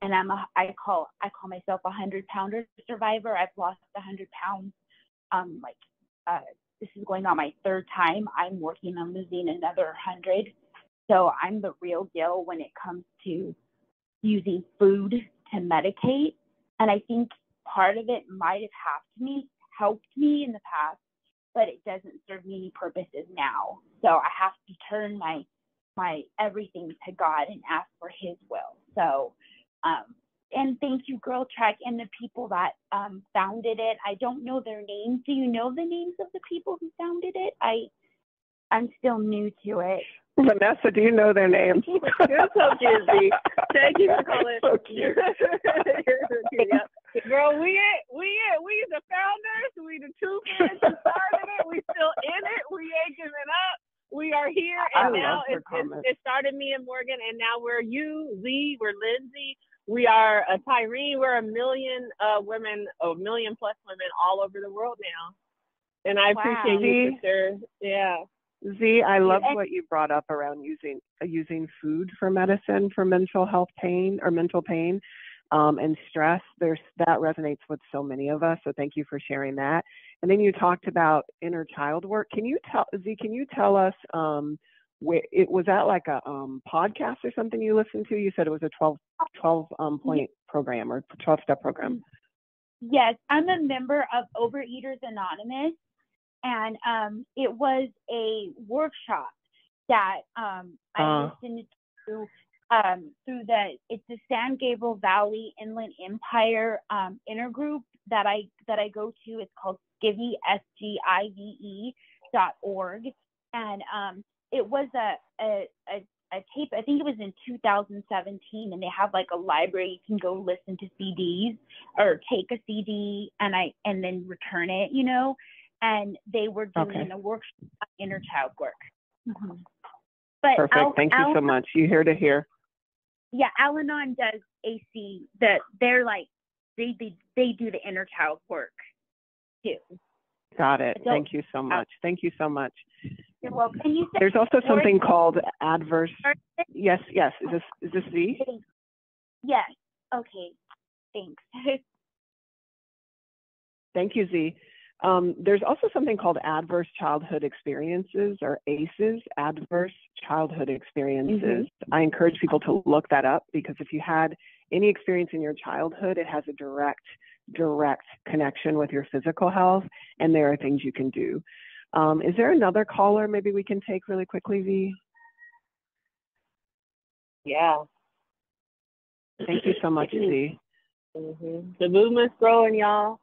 And I call myself a 100-pounder survivor. I've lost 100 pounds. This is going on my third time. I'm working on losing another 100. So I'm the real deal when it comes to using food to medicate. And I think part of it might have helped me in the past, but it doesn't serve me any purposes now. So I have to turn my everything to God and ask for his will. So, and thank you, Girl Trek, and the people that founded it. I don't know their names. Do you know the names of the people who founded it? I'm still new to it. Vanessa, do you know their names? You're so cute. Thank you for calling. So cute. Yeah. Girl, we the founders. We the two friends who started it. We still in it. We ain't giving up. We are here, and now it started me and Morgan, and now we're you, Z, we're Lindsay, we are a Tyree, we're a million women, a million plus women all over the world now. And I appreciate you, sister. Yeah. Z, I love what you brought up around using food for medicine for mental health pain or mental pain and stress. That resonates with so many of us. So thank you for sharing that. And then you talked about inner child work. Can you tell us where it was at, like a podcast or something you listened to? You said it was a 12 point program or 12-step program. Yes, I'm a member of Overeaters Anonymous, and it was a workshop that I listened to through it's the San Gabriel Valley Inland Empire intergroup that I go to. It's called Skive, SGIVE.org, and it was a tape. I think it was in 2017, and they have like a library. You can go listen to CDs or take a CD and then return it, and they were doing a workshop on inner child work. Mm-hmm. But perfect. Thank you so much. You hear to hear. Yeah, Al-Anon does AC. They're like they do the inner child work too. Got it. Thank you so much. Thank you so much. You're welcome. And you said there's also something called adverse. Yes. Is this Z? Yes. Okay. Thanks. Thank you, Z. There's also something called adverse childhood experiences, or ACEs, adverse childhood experiences. Mm-hmm. I encourage people to look that up, because if you had any experience in your childhood, it has a direct connection with your physical health, and there are things you can do. Is there another caller maybe we can take really quickly, V? Yeah. Thank you so much, Z. Mm-hmm. The movement's growing, y'all.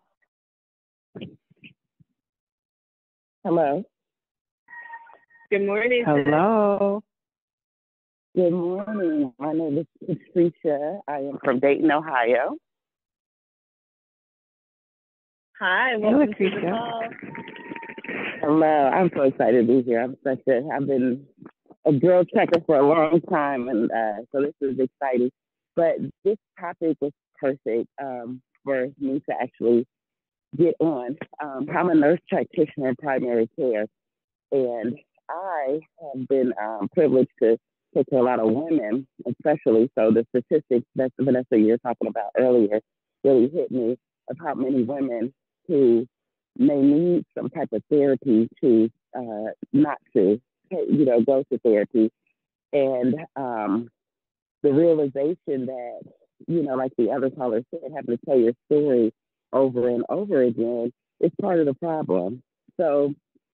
Hello. Good morning. Hello. Good morning. My name is Patricia. I am from Dayton, Ohio. Hi, welcome to the call. Hello. I'm so excited to be here. I've been a girl checker for a long time, and so this is exciting. But this topic was perfect for me to actually get on. I'm a nurse practitioner in primary care, and I have been privileged to take care of a lot of women, especially. So the statistics that Vanessa you were talking about earlier really hit me of how many women who may need some type of therapy to not to, go to therapy. And the realization that, like the other caller said, having to tell your story over and over again is part of the problem. So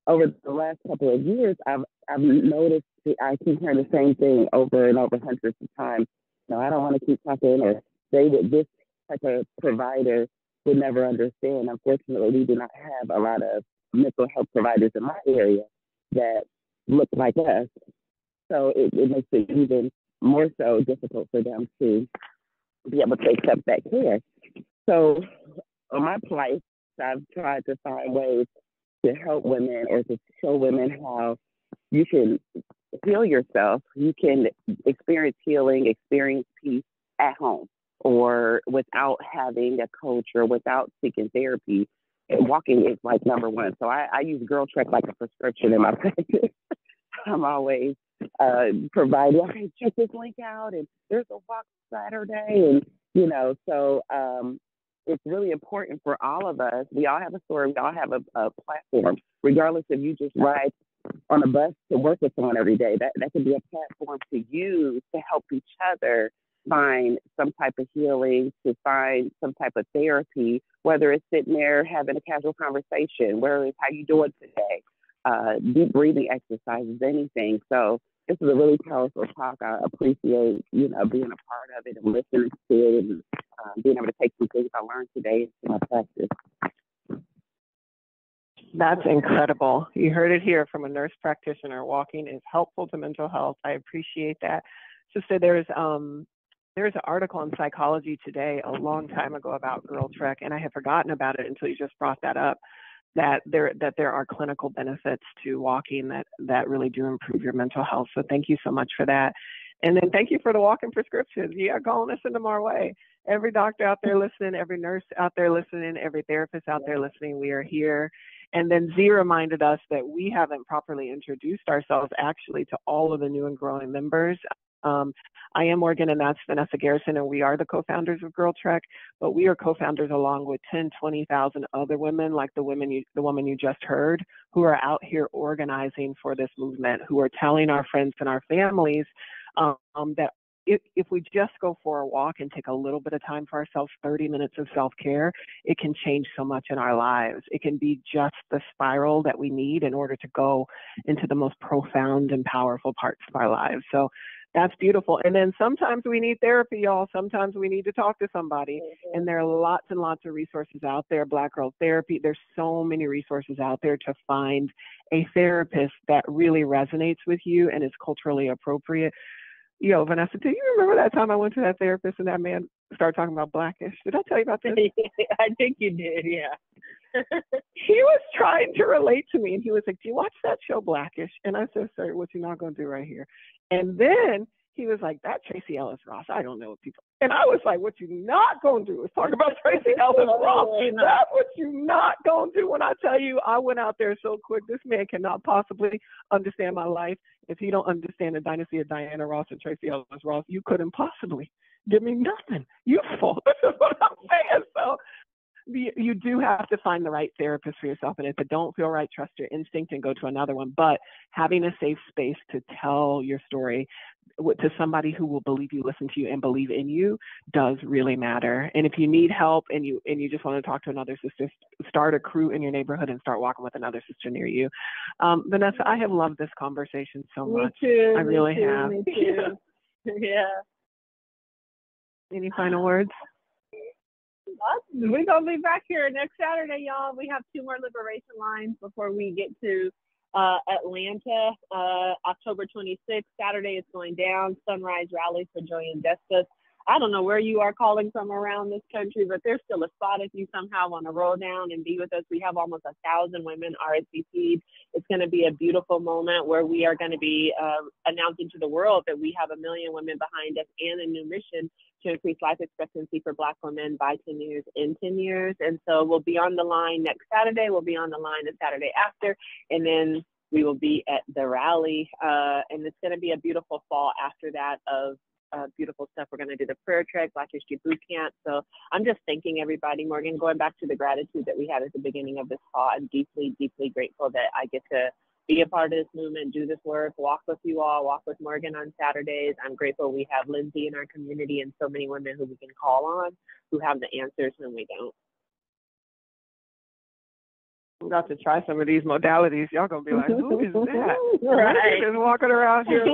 over the last couple of years, I've noticed I keep hearing the same thing over and over hundreds of times. I don't want to keep talking, or say that this type of provider would never understand. Unfortunately, we do not have a lot of mental health providers in my area that look like us. So it makes it even more so difficult for them to be able to accept that care. So on my plight, I've tried to find ways to help women or to show women how you can heal yourself. You can experience healing, experience peace at home, or without having a coach or without seeking therapy. And walking is like number one. So I use Girl Trek like a prescription in my practice. I'm always providing, okay, check this link out, and there's a walk Saturday, and so it's really important for all of us. We all have a story. We all have a platform, regardless if you just ride on a bus to work with someone every day. That could be a platform to use to help each other find some type of healing, to find some type of therapy, whether it's sitting there having a casual conversation, whether it's how you doing today, deep breathing exercises, anything. So this is a really powerful talk. I appreciate, being a part of it and listening to it, and being able to take some things I learned today into my practice. That's incredible. You heard it here from a nurse practitioner. Walking is helpful to mental health. I appreciate that. So there's an article in Psychology Today a long time ago about Girl Trek, and I had forgotten about it until you just brought that up. That there are clinical benefits to walking that really do improve your mental health. So thank you so much for that. And then thank you for the walking prescriptions. Yeah, go and send them our way. Every doctor out there listening, every nurse out there listening, every therapist out there listening, we are here. And then Z reminded us that we haven't properly introduced ourselves actually to all of the new and growing members. I am Morgan, and that's Vanessa Garrison, and we are the co-founders of Girl Trek, but we are co-founders along with 10, 20,000 other women, like the woman you just heard, who are out here organizing for this movement, who are telling our friends and our families that if we just go for a walk and take a little bit of time for ourselves, 30 minutes of self-care, it can change so much in our lives. It can be just the spiral that we need in order to go into the most profound and powerful parts of our lives. So that's beautiful. And then sometimes we need therapy, y'all. Sometimes we need to talk to somebody. And there are lots and lots of resources out there. Black Girl Therapy, there's so many resources out there to find a therapist that really resonates with you and is culturally appropriate. Yo, Vanessa, do you remember that time I went to that therapist and that man started talking about Blackish? Did I tell you about this? I think you did, yeah. He was trying to relate to me, and he was like, do you watch that show Blackish? And I said, sir, what you not going to do right here? And then he was like, that Tracy Ellis Ross, I don't know what people. And I was like, what you not going to do is talk about Tracy Ellis Ross. That's what you not going to do. When I tell you, I went out there so quick, this man cannot possibly understand my life. If he don't understand the dynasty of Diana Ross and Tracy Ellis Ross, you couldn't possibly give me nothing useful. That's what I'm saying. So you do have to find the right therapist for yourself. And if it don't feel right, trust your instinct and go to another one. But having a safe space to tell your story to somebody who will believe you, listen to you, and believe in you does really matter. And if you need help and you just want to talk to another sister, start a crew in your neighborhood and start walking with another sister near you. Vanessa, I have loved this conversation so much. Me too. I really have. Me too. Yeah. Any final words? We're going to be back here next Saturday, y'all. We have 2 more liberation lines before we get to Atlanta, October 26th. Saturday is going down. Sunrise Rally for Joy and Justice. I don't know where you are calling from around this country, but there's still a spot if you somehow want to roll down and be with us. We have almost 1,000 women RSVP'd. It's going to be a beautiful moment where we are going to be announcing to the world that we have 1 million women behind us and a new mission to increase life expectancy for Black women by 10 years in 10 years. And so we'll be on the line next Saturday. We'll be on the line the Saturday after, and then we will be at the rally. And it's going to be a beautiful fall after that of beautiful stuff. We're going to do the prayer trek, Black History Boot Camp. So I'm just thanking everybody, Morgan, going back to the gratitude that we had at the beginning of this fall. I'm deeply, deeply grateful that I get to be a part of this movement, do this work, walk with you all, walk with Morgan on Saturdays. I'm grateful we have Lindsay in our community and so many women who we can call on who have the answers when we don't. I'm about to try some of these modalities. Y'all gonna be like, who is that? Right. Just walking around here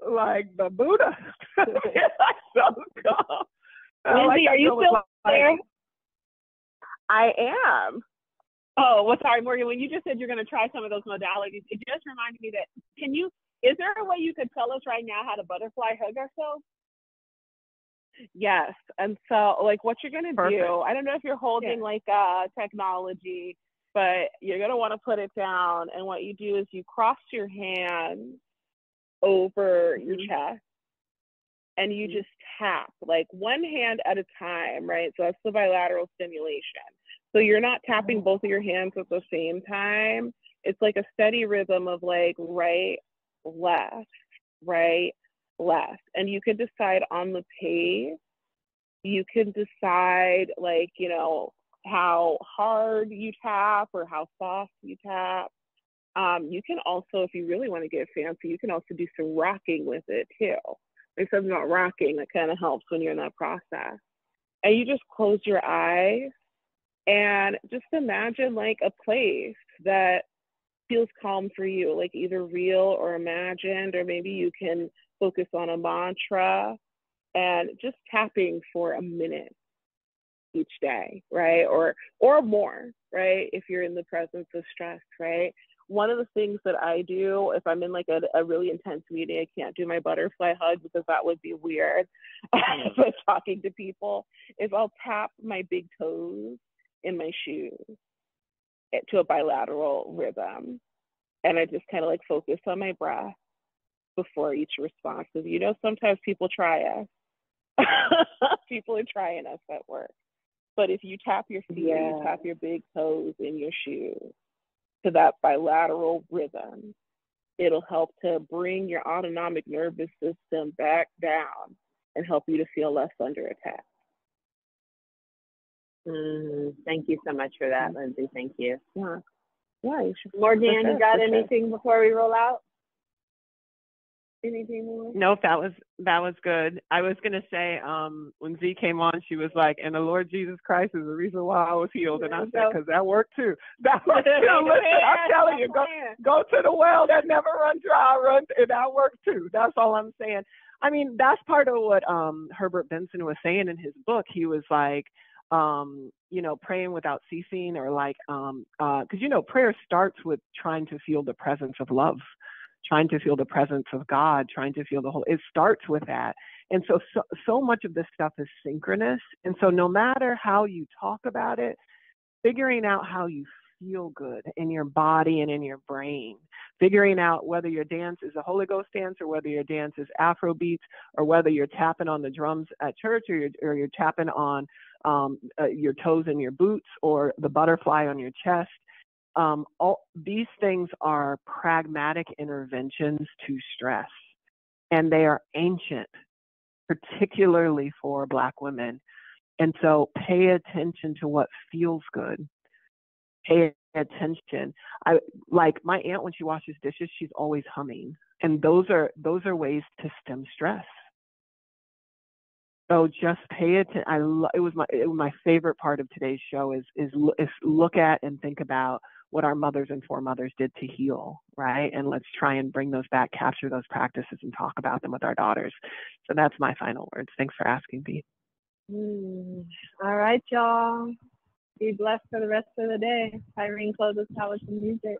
like the Buddha. So cool. Lindsay, are you still there? I am. Oh, well, sorry, Morgan, when you just said you're going to try some of those modalities, it just reminded me that, is there a way you could tell us right now how to butterfly hug ourselves? Yes. And so, like, what you're going to do, I don't know if you're holding, technology, but you're going to want to put it down. And what you do is you cross your hands over your chest and you just tap, like, one hand at a time, right? So that's the bilateral stimulation. So you're not tapping both of your hands at the same time. It's like a steady rhythm of like right, left, right, left. And you can decide on the pace. You can decide like, how hard you tap or how soft you tap. You can also, if you really want to get fancy, you can also do some rocking with it too. Like something about rocking that kind of helps when you're in that process. And you just close your eyes. And just imagine like a place that feels calm for you, like either real or imagined, or maybe you can focus on a mantra and just tapping for a minute each day, right? Or more, right? If you're in the presence of stress, right? One of the things that I do if I'm in like a really intense meeting, I can't do my butterfly hug because that would be weird. But talking to people is I'll tap my big toes in my shoes to a bilateral rhythm. And I just kind of like focus on my breath before each response. Because sometimes people try us. People are trying us at work. But if you tap your feet, you tap your big toes in your shoes to that bilateral rhythm, it'll help to bring your autonomic nervous system back down and help you to feel less under attack. Thank you so much for that, Lindsay. Thank you. Yeah. Morgan, you got anything before we roll out? Anything more? Nope, that was good. I was gonna say, when Z came on, she was like, "And the Lord Jesus Christ is the reason why I was healed." And I said, "Because that worked too. That worked too." Listen, I'm telling you, go to the well that never runs dry, and that works too. That's all I'm saying. I mean, that's part of what Herbert Benson was saying in his book. He was like, praying without ceasing, or like, because prayer starts with trying to feel the presence of love, trying to feel the presence of God, trying to feel it starts with that. And so much of this stuff is synchronous. And so no matter how you talk about it, figuring out how you feel good in your body and in your brain, figuring out whether your dance is a Holy Ghost dance or whether your dance is Afro beats, or whether you're tapping on the drums at church, or you're tapping on your toes in your boots, or the butterfly on your chest. All these things are pragmatic interventions to stress, and they are ancient, particularly for Black women. And so pay attention to what feels good. Pay attention. Like my aunt, when she washes dishes, she's always humming. And those are ways to stem stress. So just pay attention. It was my favorite part of today's show is look at and think about what our mothers and foremothers did to heal, right? And let's try and bring those back, capture those practices, and talk about them with our daughters. So that's my final words. Thanks for asking, Pete. All right, y'all. Be blessed for the rest of the day. Irene, close us out with some music.